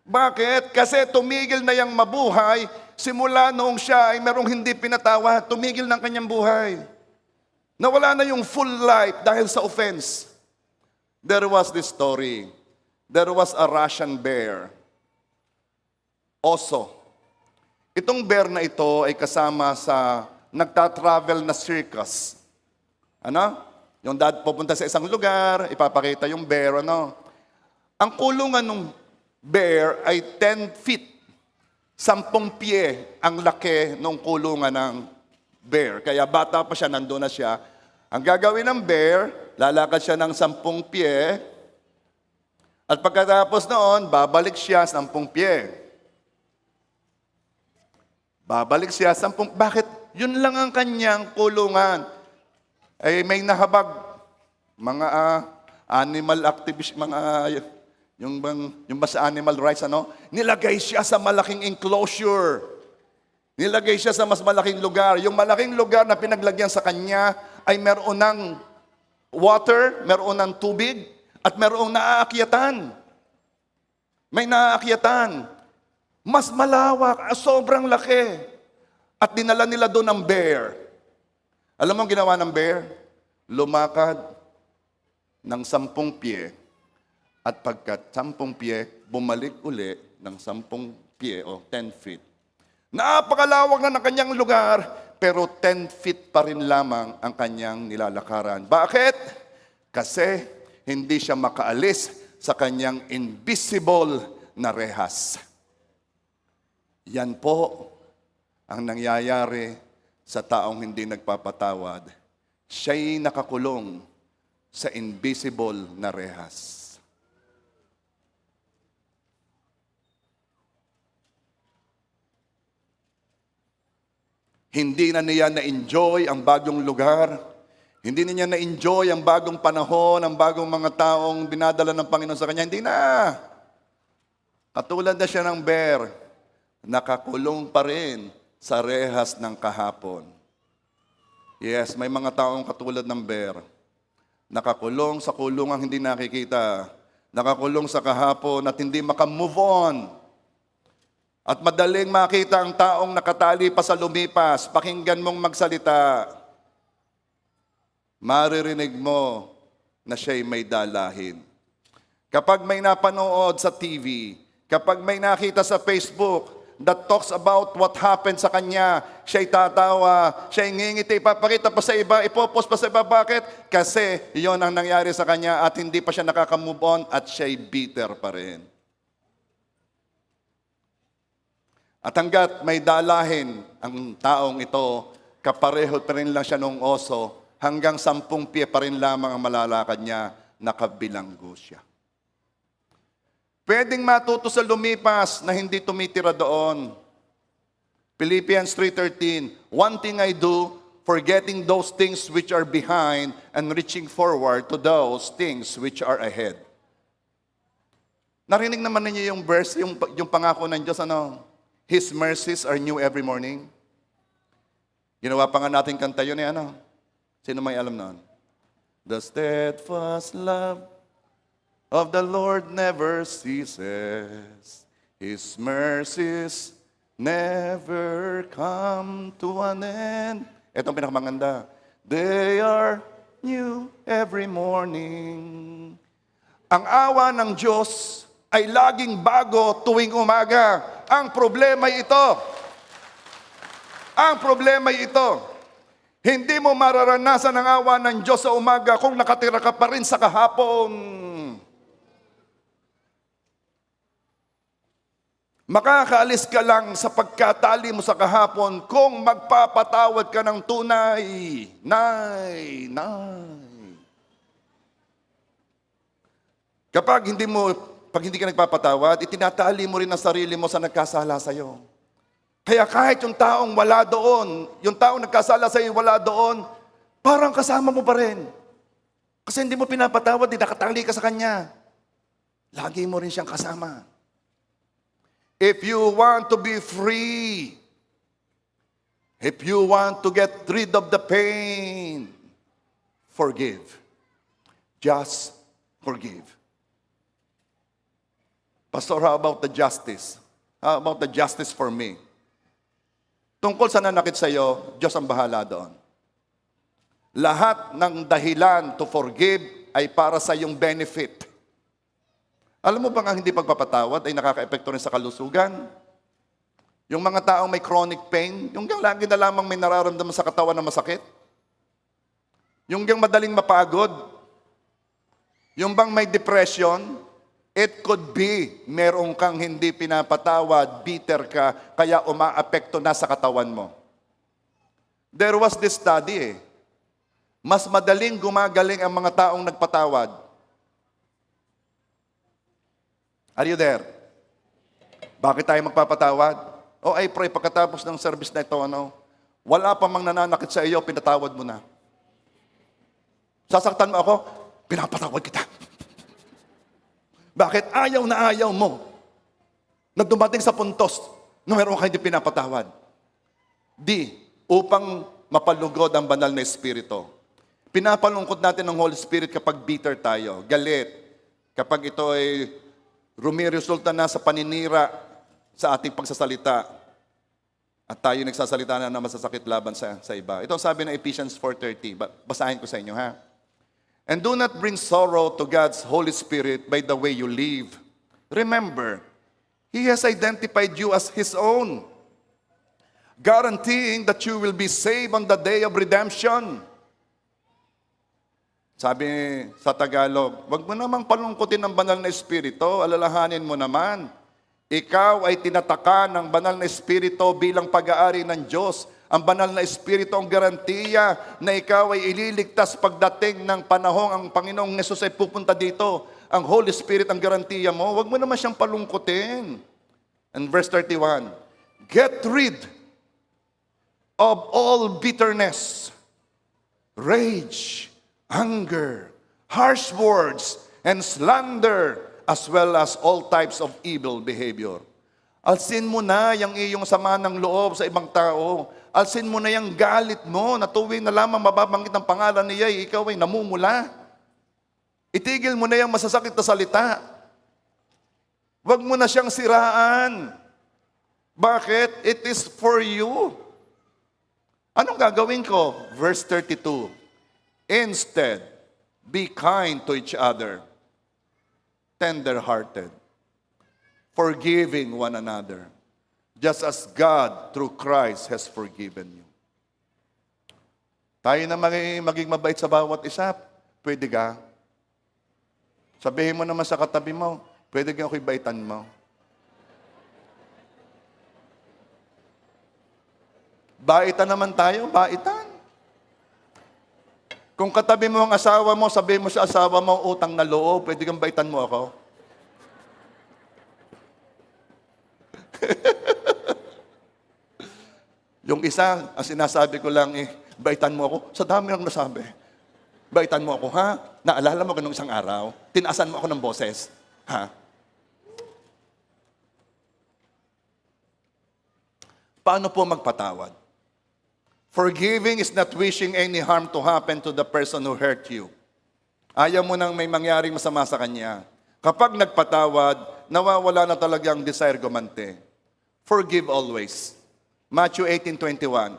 Bakit? Kasi tumigil na yang mabuhay, simula noong siya ay merong hindi pinatawad, tumigil ng kanyang buhay. Nawala na yung full life dahil sa offense. There was this story. There was a Russian bear. Oso. Itong bear na ito ay kasama sa nagta-travel na circus. Ano? Yung dad pupunta sa isang lugar, ipapakita yung bear, ano? Ang kulungan ng bear ay 10 feet. 10 pie ang laki ng kulungan ng bear. Kaya bata pa siya, nandun na siya. Ang gagawin ng bear, lalakad siya ng 10 pie. At pagkatapos noon, babalik siya 10 pie. Babalik siya 10. Bakit? Yun lang ang kanyang kulungan. Ay may nahabag mga animal activist, mga yung ba sa animal rights, ano? Nilagay siya sa malaking enclosure. Nilagay siya sa mas malaking lugar. Yung malaking lugar na pinaglagyan sa kanya ay meron ng water, meron ng tubig, at meron naaakyatan. May naaakyatan. Mas malawak, sobrang laki. At dinala nila doon ng bear. Alam mo ang ginawa ng bear? Lumakad ng 10 pie. At pagkat 10 pie, bumalik uli ng 10 pie o 10 feet. Napakalawak na ng kanyang lugar, pero 10 feet pa rin lamang ang kanyang nilalakaran. Bakit? Kasi hindi siya makaalis sa kanyang invisible na rehas. Yan po ang nangyayari sa taong hindi nagpapatawad. Siya'y nakakulong sa invisible na rehas. Hindi na niya na-enjoy ang bagong lugar. Hindi na niya na-enjoy ang bagong panahon, ang bagong mga taong binadala ng Panginoon sa kanya. Hindi na. Katulad na siya ng bear, nakakulong pa rin sa rehas ng kahapon. Yes, may mga taong katulad ng bear. Nakakulong sa kulungang hindi nakikita. Nakakulong sa kahapon at hindi makamove on. At madaling makita ang taong nakatali pa sa lumipas. Pakinggan mong magsalita. Maririnig mo na siya'y may dalahin. Kapag may napanood sa TV, kapag may nakita sa Facebook that talks about what happened sa kanya, siya'y tatawa, siya'y ngingiti, ipapakita pa sa iba, ipopost pa sa iba. Bakit? Kasi iyon ang nangyari sa kanya at hindi pa siya nakaka-move on at siya'y bitter pa rin. At hanggat may dalahin ang taong ito, kapareho pa rin lang siya ng oso, hanggang 10 pie pa rin lamang ang malalakad niya, nakabilanggo siya. Pwedeng matuto sa lumipas na hindi tumitira doon. Philippians 3:13, one thing I do, forgetting those things which are behind and reaching forward to those things which are ahead. Narinig naman ninyo yung verse, yung pangako ng Diyos, ano? His mercies are new every morning. Ginawa pa nga natin kanta yun ano? Sino may alam noon? The steadfast love of the Lord never ceases. His mercies never come to an end. Ito ang pinakamaganda. They are new every morning. Ang awa ng Diyos ay laging bago tuwing umaga. Ang problema ay ito. Ang problema ay ito. Hindi mo mararanasan ang awa ng Diyos sa umaga kung nakatira ka pa rin sa kahapon. Makakaalis ka lang sa pagkatali mo sa kahapon kung magpapatawad ka ng tunay. Nay. Kapag hindi ka nagpapatawad, itinatali mo rin ang sarili mo sa nagkasala sa iyo. Kaya kahit yung taong wala doon, yung taong nagkasala sa iyo wala doon, parang kasama mo pa rin. Kasi hindi mo pinapatawad, nakatali ka sa kanya. Lagi mo rin siyang kasama. If you want to be free, if you want to get rid of the pain, forgive. Just forgive. Pastor, how about the justice? How about the justice for me? Tungkol sa nanakit sa iyo, Diyos ang bahala doon. Lahat ng dahilan to forgive ay para sa iyong benefit. Alam mo bang ang hindi pagpapatawad ay nakaka-epekto rin sa kalusugan? Yung mga taong may chronic pain, yung lagi na lamang may nararamdaman sa katawan na masakit? Yung madaling mapagod? Yung bang may depression? It could be, merong kang hindi pinapatawad, bitter ka, kaya umaapekto na sa katawan mo. There was this study Mas madaling gumagaling ang mga taong nagpatawad. Are you there? Bakit tayo magpapatawad? I pray pagkatapos ng service na ito, wala pa mang nananakit sa iyo, pinatawad mo na. Sasaktan mo ako, pinapatawad kita. Bakit ayaw na ayaw mo na dumating sa puntos na meron ka hindi pinapatawad? Upang mapalugod ang banal na Espiritu. Pinapalungkot natin ng Holy Spirit kapag bitter tayo, galit, kapag ito ay rumiresulta na sa paninira sa ating pagsasalita at tayo nagsasalita na masasakit laban sa iba. Ito ang sabi ng Ephesians 4:30. Basahin ko sa inyo, ha? And do not bring sorrow to God's Holy Spirit by the way you live. Remember, He has identified you as His own, guaranteeing that you will be saved on the day of redemption. Sabi sa Tagalog, wag mo namang palungkutin ang banal na Espiritu, alalahanin mo naman. Ikaw ay tinataka ng banal na Espiritu bilang pag-aari ng Diyos. Ang banal na Espiritu ang garantiya na ikaw ay ililigtas pagdating ng panahong ang Panginoong Hesus ay pupunta dito. Ang Holy Spirit ang garantiya mo. Huwag mo naman siyang palungkutin. And verse 31, get rid of all bitterness, rage, anger, harsh words, and slander, as well as all types of evil behavior. Alsin mo na yung iyong sama ng loob sa ibang tao. Alsin mo na yung galit mo na tuwing na lamang mababanggit ang pangalan niya, ikaw ay namumula. Itigil mo na yung masasakit na salita. Huwag mo na siyang siraan. Bakit? It is for you. Anong gagawin ko? Verse 32. Instead, be kind to each other, tender-hearted, forgiving one another, just as God, through Christ, has forgiven you. Tayo na maging mabait sa bawat isa. Pwede ka? Sabihin mo naman sa katabi mo, pwede ka ako'y baitan mo. Baitan naman tayo, baitan. Kung katabi mo ang asawa mo, sabihin mo sa asawa mo, utang na loob, pwede kang baitan mo ako. Yung isa, ang sinasabi ko lang baitan mo ako. Sa dami lang nasabi. Baitan mo ako, ha? Naalala mo ganung isang araw? Tinaasan mo ako ng boses, ha? Paano po magpatawad? Forgiving is not wishing any harm to happen to the person who hurt you. Ayaw mo nang may mangyaring masama sa kanya. Kapag nagpatawad, nawawala na talagang desire gumante. Forgive always. Matthew 18:21.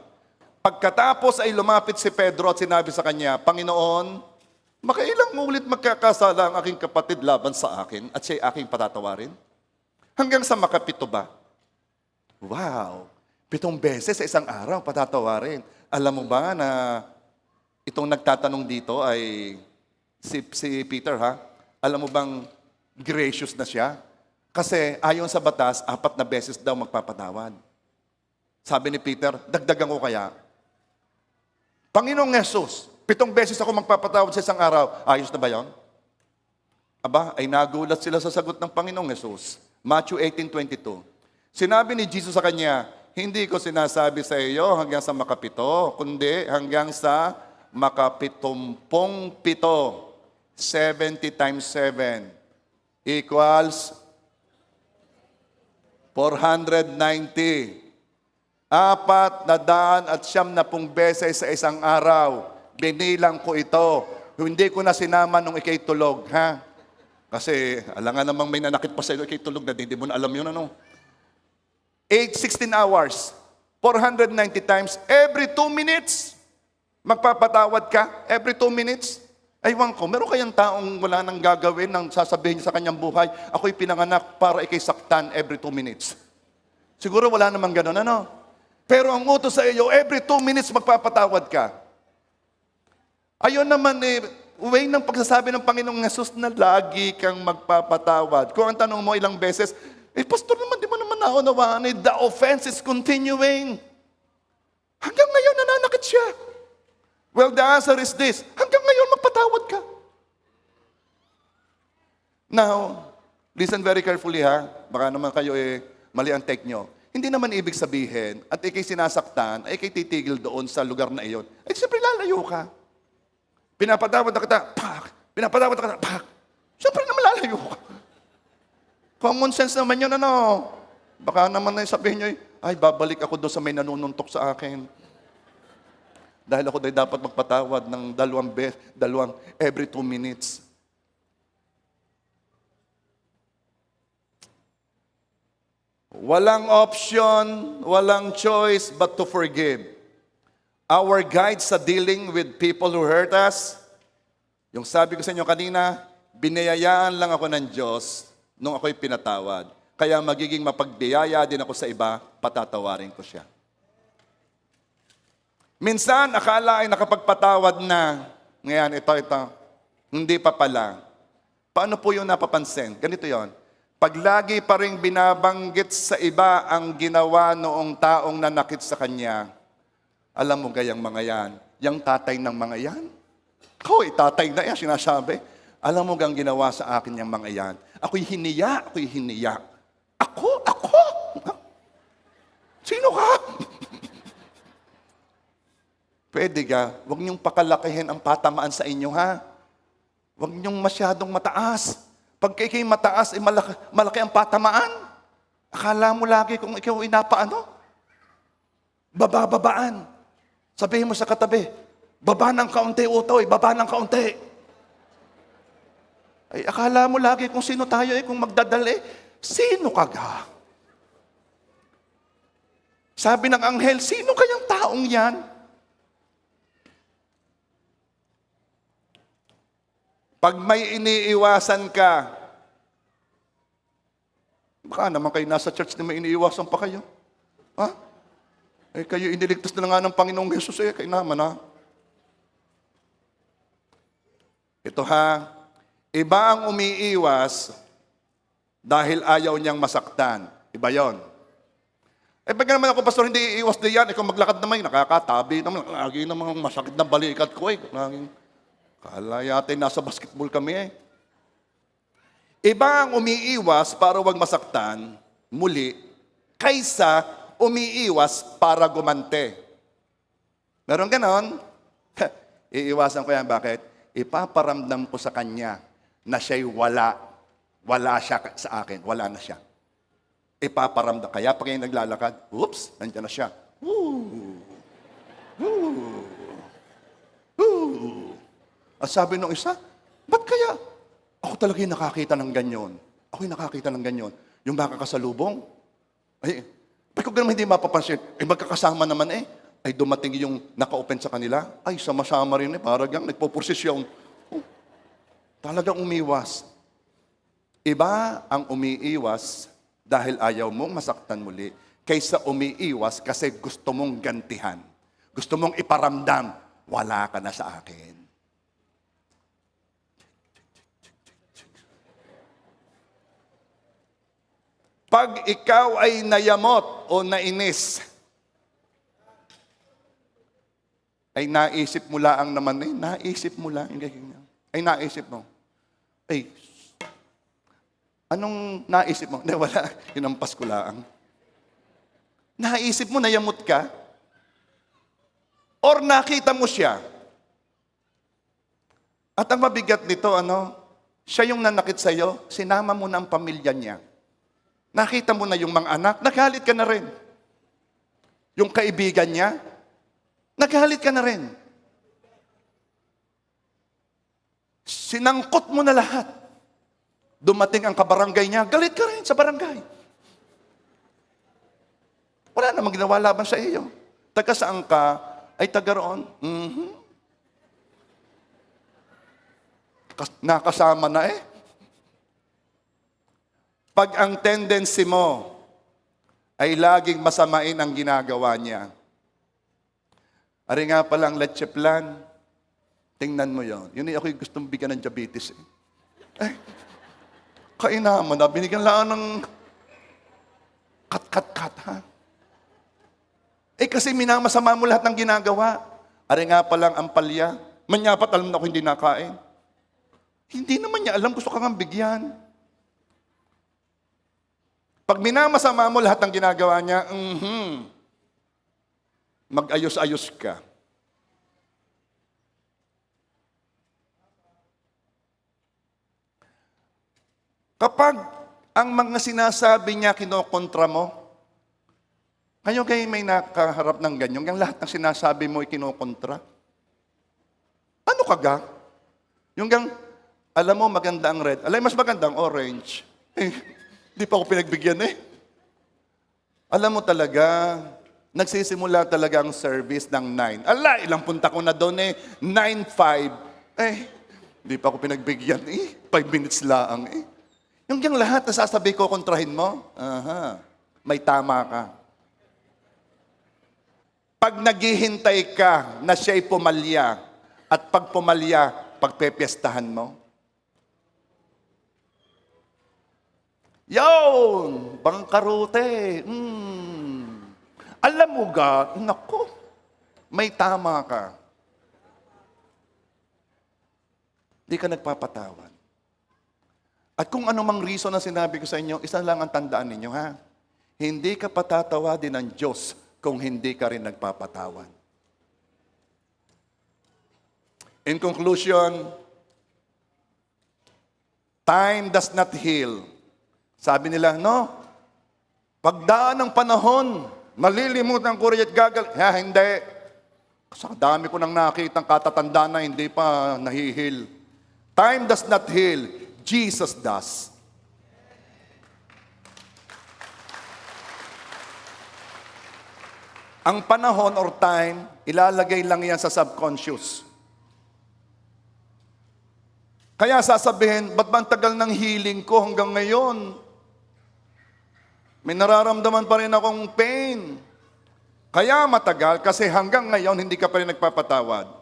Pagkatapos ay lumapit si Pedro at sinabi sa kanya, Panginoon, makailang ulit magkakasala ang aking kapatid laban sa akin at siya'y aking patatawarin? Hanggang sa makapito ba? Wow! 7 beses sa isang araw patatawarin. Alam mo ba na itong nagtatanong dito ay si Peter, ha? Alam mo bang gracious na siya? Kasi ayon sa batas, 4 na beses daw magpapatawad. Sabi ni Peter, dagdagan ko kaya. Panginoong Hesus, 7 beses ako magpapatawad sa isang araw. Ayos na ba yun? Aba, ay nagulat sila sa sagot ng Panginoong Hesus. Matthew 18:22. Sinabi ni Jesus sa kanya, hindi ko sinasabi sa iyo hanggang sa makapito, kundi hanggang sa makapitumpong pito. 70 times 7 equals 490. 490 beses sa isang araw. Binilang ko ito. Hindi ko na sinama nung ikay tulog, ha? Kasi, alangan namang may nanakit pa sa iyo, ikay tulog na, hindi mo na alam yun, ano? 16 hours. 490 times. Every 2 minutes. Magpapatawad ka? Every 2 minutes? Aywan ko, meron kayang taong wala nang gagawin nang sasabihin sa kanyang buhay, ako'y pinanganak para ikay saktan every 2 minutes. Siguro wala namang ganun, ano? Pero ang utos sa iyo, every 2 minutes magpapatawad ka. Ayun naman way ng pagsasabi ng Panginoong Yesus na lagi kang magpapatawad. Kung ang tanong mo ilang beses, pastor naman, di mo naman naunawaan, the offense is continuing. Hanggang ngayon nananakit siya. Well, the answer is this, hanggang ngayon magpatawad ka. Now, listen very carefully ha, baka naman kayo mali ang take nyo. Hindi naman ibig sabihin, at ikay sinasaktan, ay ikay titigil doon sa lugar na iyon, ay siyempre lalayo ka. Pinapatawad na kita, pak! Pinapatawad na kita, pak! Siyempre naman lalayo ka. Common sense naman yun, ano? Baka naman na sabihin nyo, ay babalik ako doon sa may nanununtok sa akin. Dahil ako dapat magpatawad ng dalawang every 2 minutes. Walang option, walang choice but to forgive. Our guide sa dealing with people who hurt us, yung sabi ko sa inyo kanina, binayayaan lang ako ng Diyos nung ako'y pinatawad. Kaya magiging mapagbiyaya din ako sa iba, patatawarin ko siya. Minsan, akala ay nakapagpatawad na. Ngayon, ito. Hindi pa pala. Paano po yung napapansin? Ganito yon. Pag lagi pa rin binabanggit sa iba ang ginawa noong taong nanakit sa kanya, alam mo gayang mga yan, yung tatay ng mga yan, hoy, tatay na yan, sinasabi. Alam mo gang ginawa sa akin yung mga yan. Ako'y hiniya. Ako? Sino ka? Pwede ka, huwag niyong pakalakihin ang patamaan sa inyo, ha? Huwag niyong masyadong mataas. Pag kayo mataas, malaki ang patamaan. Akala mo lagi kung ikaw inapaano? Bababaan. Sabihin mo sa katabi, baba ng kaunti, utoy, baba ng kaunti. Ay, akala mo lagi kung sino tayo, kung magdadali, sino ka ga? Sabi ng anghel, sino kayang taong yan? Pag may iniiwasan ka, baka naman kayo nasa church na may iniiwasan pa kayo. Ha? Kayo iniligtas na nga ng Panginoong Jesus kayo naman ha. Ito ha, iba ang umiiwas dahil ayaw niyang masaktan. Iba yon. Pag naman ako, pastor, hindi iiwas din yan. Kung maglakad naman, nakakatabi naman. Lagi namang masakit na balikat ko Laging, kala yate nasa basketball kami Iba ang umiiwas para wag masaktan muli kaysa umiiwas para gumante. Meron ganon? Iiwasan ko yan. Bakit? Ipaparamdam ko sa kanya na siya'y wala. Wala siya sa akin. Wala na siya. Ipaparamdam. Kaya pag kayo naglalakad, oops, nandiyan na siya. Woo! Woo! Woo! At sabi nung isa, ba't kaya? Ako talaga yung nakakita ng ganyan. Ako yung nakakita ng ganyan. Yung makakasalubong. Kung naman hindi mapapansin, magkakasama naman ay dumating yung naka-open sa kanila. Ay, sama-sama rin parang nagpo-prosesyon. Talagang umiwas. Iba ang umiiwas dahil ayaw mong masaktan muli kaysa umiiwas kasi gusto mong gantihan. Gusto mong iparamdam, wala ka na sa akin. Pag ikaw ay nayamot o nainis, ay naisip mo lang naman naisip mo lang, ay naisip mo. Ay, anong naisip mo? Hindi, wala, hinampas ko lang. Naisip mo, nayamot ka? Or nakita mo siya? At ang mabigat nito, siya yung nanakit sa'yo, sinama mo na ang pamilya niya. Nakita mo na yung mga anak, nagalit ka na rin. Yung kaibigan niya, nagalit ka na rin. Sinangkot mo na lahat. Dumating ang kabarangay niya, galit ka rin sa barangay. Wala namang ginawa laban sa iyo. Taga saan ka, ay taga roon. Nakasama na eh. Pag ang tendency mo ay laging masamain ang ginagawa niya. Ari nga palang leche plan, tingnan mo yon. Yun ay ako'y gustong bigyan ng diabetes eh. Kainaman na, binigyan lang ng kat ha. Kasi minamasama mo lahat ng ginagawa. Ari nga palang ang palya, manyapat alam na ako hindi nakain. Hindi naman niya alam, gusto kang bigyan. Pag minamasama mo lahat ng ginagawa niya, mag-ayos-ayos ka. Kapag ang mga sinasabi niya kinokontra mo, kayo may nakaharap ng ganyan, yung lahat ng sinasabi mo ay kinokontra. Ano ka ga? Yung alam mo maganda ang red, alay mas maganda ang orange. Di pa ako pinagbigyan eh. Alam mo talaga, nagsisimula talaga ang service ng 9. Ilang punta ko na doon eh, 9:05. Di pa ako pinagbigyan eh. 5 minutes lang eh. Yung lahat na sasabi ko, kontrahin mo, may tama ka. Pag naghihintay ka na siya'y pumalya, at pag pumalya, pagpepiestahan mo. Yun! Bangkarute. Alam mo ga, naku, may tama ka. Di ka nagpapatawad. At kung anumang reason na sinabi ko sa inyo, isa lang ang tandaan ninyo, ha? Hindi ka patatawadin ng Diyos kung hindi ka rin nagpapatawad. In conclusion, time does not heal. Sabi nila, no, pagdaan ng panahon, malilimutan ko rin at gagal. Hindi. Sa dami ko nang nakitang katatanda na hindi pa nahihil. Time does not heal. Jesus does. Ang panahon or time, ilalagay lang yan sa subconscious. Kaya sasabihin, ba't ba ang tagal ng healing ko hanggang ngayon? May nararamdaman pa rin akong pain. Kaya matagal kasi hanggang ngayon hindi ka pa rin nagpapatawad.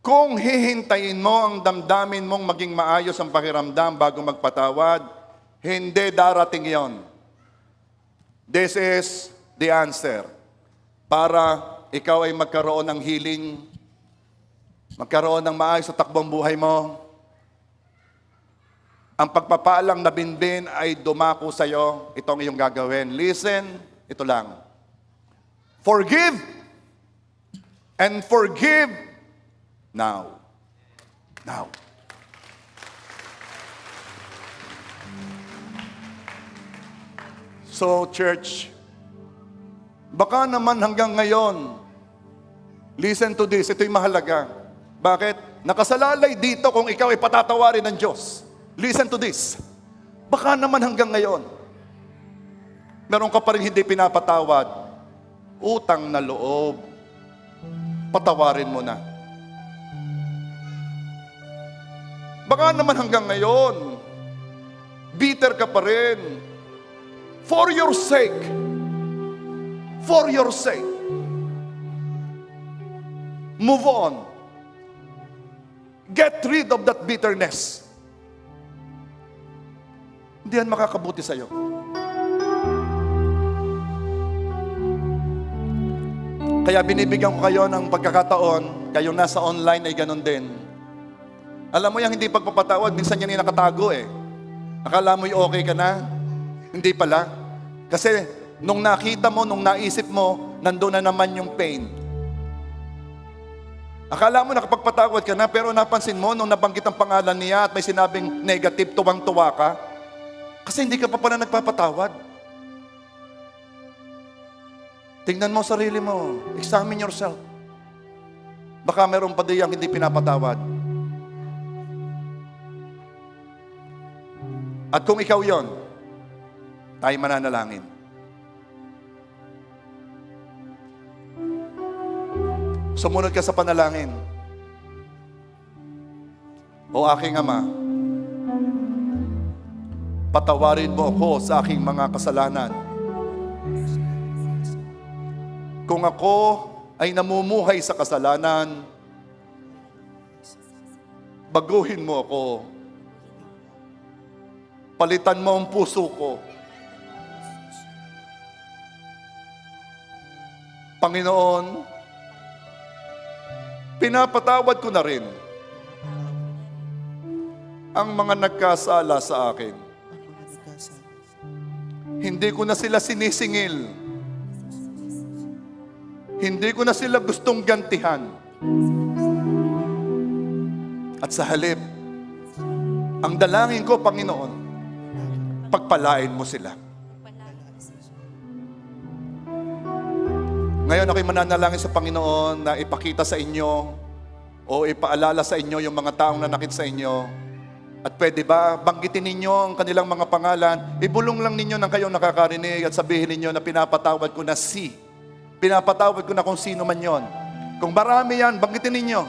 Kung hihintayin mo ang damdamin mong maging maayos ang pakiramdam bago magpatawad, hindi darating yon. This is the answer. Para ikaw ay magkaroon ng healing, magkaroon ng maayos sa takbong buhay mo. Ang pagpapaalang na binbin ay dumako sa iyo. Ito ang iyong gagawin. Listen, ito lang. Forgive and forgive now. Now. So, church, baka naman hanggang ngayon, listen to this, ito'y mahalaga. Bakit? Nakasalalay dito kung ikaw ay patatawarin ng Diyos. Listen to this. Baka naman hanggang ngayon, meron ka pa rin hindi pinapatawad. Utang na loob. Patawarin mo na. Baka naman hanggang ngayon, bitter ka pa rin. For your sake. For your sake. Move on. Get rid of that bitterness. Hindi yan makakabuti sa'yo. Kaya binibigyan ko kayo ng pagkakataon, kayong nasa online ay ganun din. Alam mo yung hindi pagpapatawad, minsan yan yung nakatago eh. Akala mo yung okay ka na, hindi pala. Kasi nung nakita mo, nung naisip mo, nandun na naman yung pain. Akala mo nakapagpatawad ka na, pero napansin mo nung nabanggit ang pangalan niya at may sinabing negative, tuwang-tuwa ka? Kasi hindi ka pa pala nagpapatawad. Tingnan mo sarili mo. Examine yourself. Baka meron pa diyang hindi pinapatawad. At kung ikaw yon, tayo mananalangin. Sumunod ka sa panalangin. O aking Ama, patawarin mo ako sa aking mga kasalanan. Kung ako ay namumuhay sa kasalanan, baguhin mo ako. Palitan mo ang puso ko. Panginoon, pinapatawad ko na rin ang mga nagkasala sa akin. Hindi ko na sila sinisingil. Hindi ko na sila gustong gantihan. At sa halip, ang dalangin ko, Panginoon, pagpalain mo sila. Ngayon ako'y mananalangin sa Panginoon na ipakita sa inyo o ipaalala sa inyo yung mga taong nanakit sa inyo. At pwede ba banggitin ninyo ang kanilang mga pangalan, ibulong lang ninyo ng kayong nakakarinig at sabihin ninyo na pinapatawad ko na si. Pinapatawad ko na kung sino man yon. Kung marami yan, banggitin ninyo.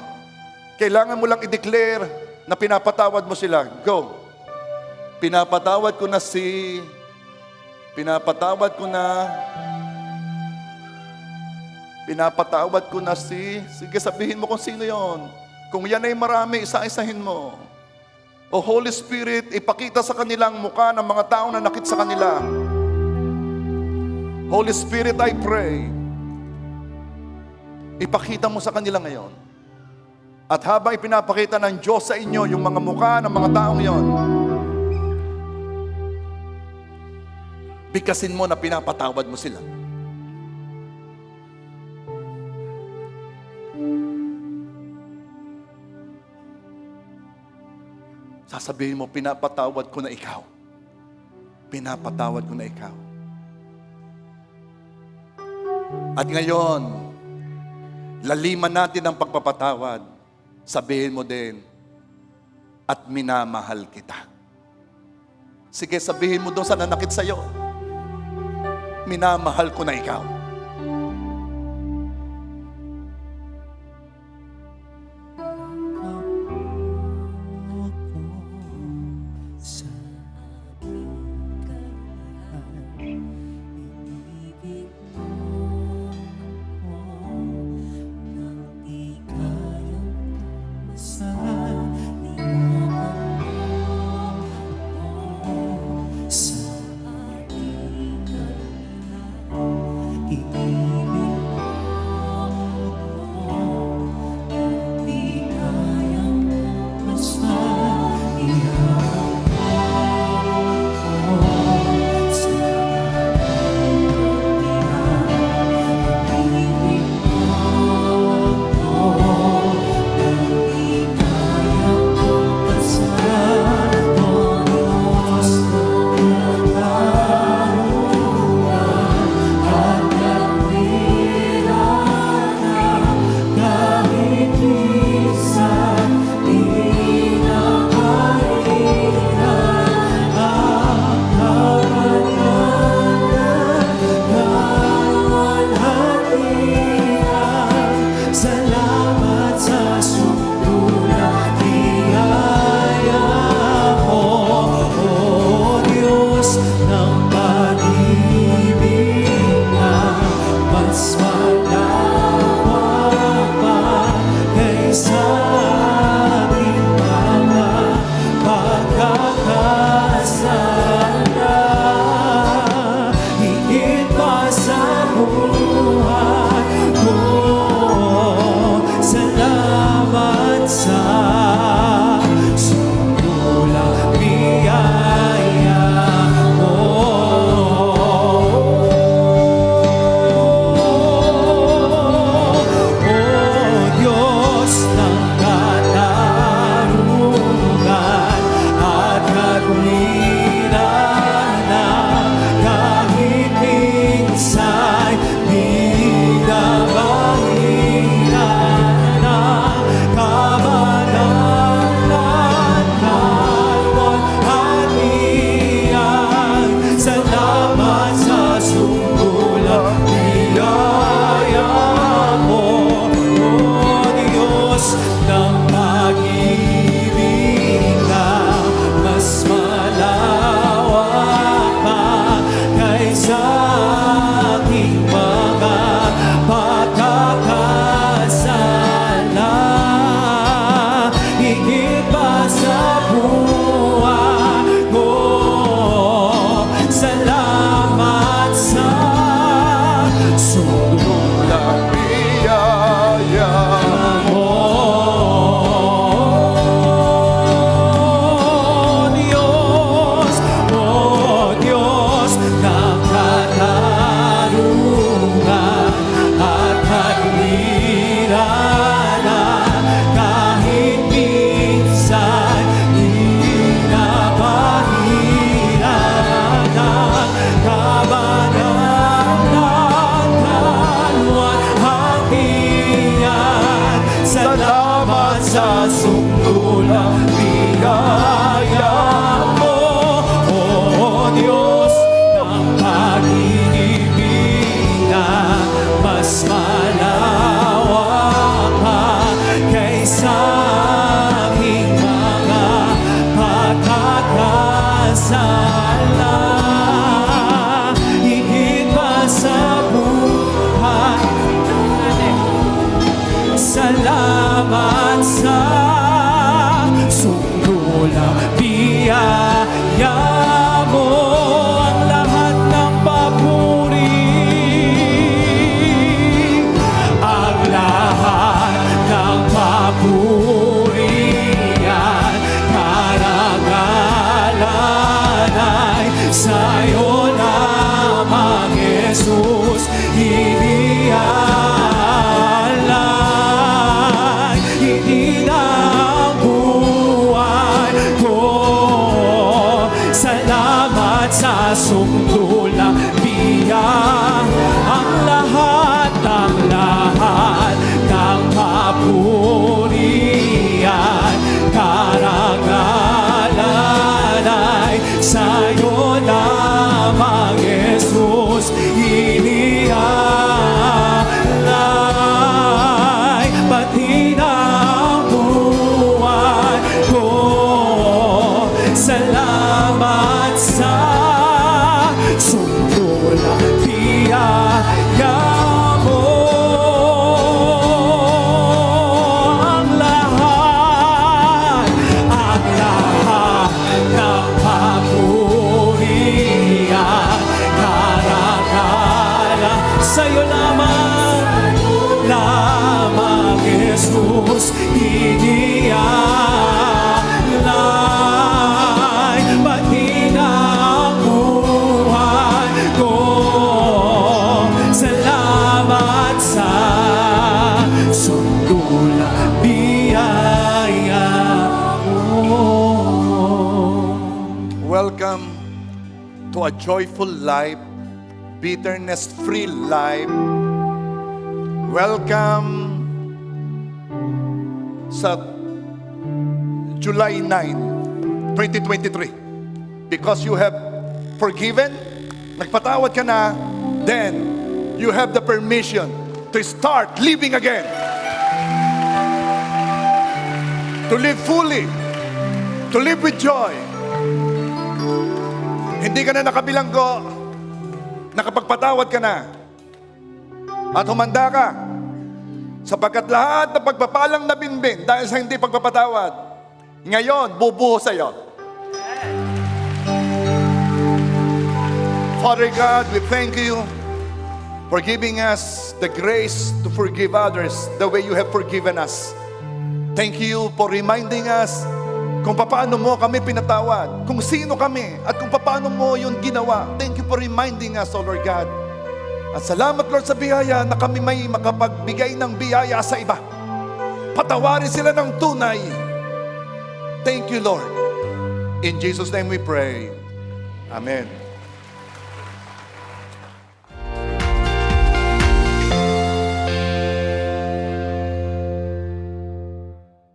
Kailangan mo lang i-declare na pinapatawad mo sila. Go. Pinapatawad ko na si. Pinapatawad ko na. Pinapatawad ko na si. Sige, sabihin mo kung sino yon. Kung yan ay marami, isa-isahin mo. O Holy Spirit, ipakita sa kanilang mukha ng mga taong nanakit sa kanila. Holy Spirit, I pray. Ipakita mo sa kanila ngayon. At habang ipinapakita ng Diyos sa inyo yung mga mukha ng mga taong yon, bigkasin mo na pinapatawad mo sila. Sasabihin mo, pinapatawad ko na ikaw. Pinapatawad ko na ikaw. At ngayon, laliman natin ang pagpapatawad. Sabihin mo din, at minamahal kita. Sige, sabihin mo doon sa nanakit sa'yo, minamahal ko na ikaw. mas malawak pa kaysa aking mga pagkakasala. Higit pa sa buhay, salamat sa sunggulang biyaya mo. Ang lahat ng papuri, ang lahat ng papurihan, karangalan ay sa'yo lamang, Jesus. Hindi alay, hindi na ang buhay ko. Salamat sa sunggulang biyaya. Ang lahat ng papurihan, karangalan ay sa'yo lamang, Jesus. Hindi alay, pati na ang buhay ko. Salamat sa sunggulang biyaya mo. Ang lahat ng papurihan, karangalan sa'yo lamang, Jesus. Hindi alay, pati na ang buhay ko. Salamat sa sunggulang biyaya mo. Welcome to a joyful life, bitterness-free life. Welcome sa July 9, 2023. Because you have forgiven, nagpatawad ka na, then you have the permission to start living again. To live fully, to live with joy. Hindi ka na nakabilanggo, nakapagpatawad ka na. At humanda ka, sapagkat lahat ng pagpapalang nabinbin dahil sa hindi pagpapatawad, ngayon bubuho sa iyo. Father God, we thank you for giving us the grace to forgive others the way you have forgiven us. Thank you for reminding us kung paano mo kami pinatawad, kung sino kami, at kung paano mo yun ginawa. Thank you for reminding us, O Lord God. At salamat, Lord, sa biyaya na kami may makapagbigay ng biyaya sa iba. Patawarin sila ng tunay. Thank you, Lord. In Jesus' name we pray. Amen.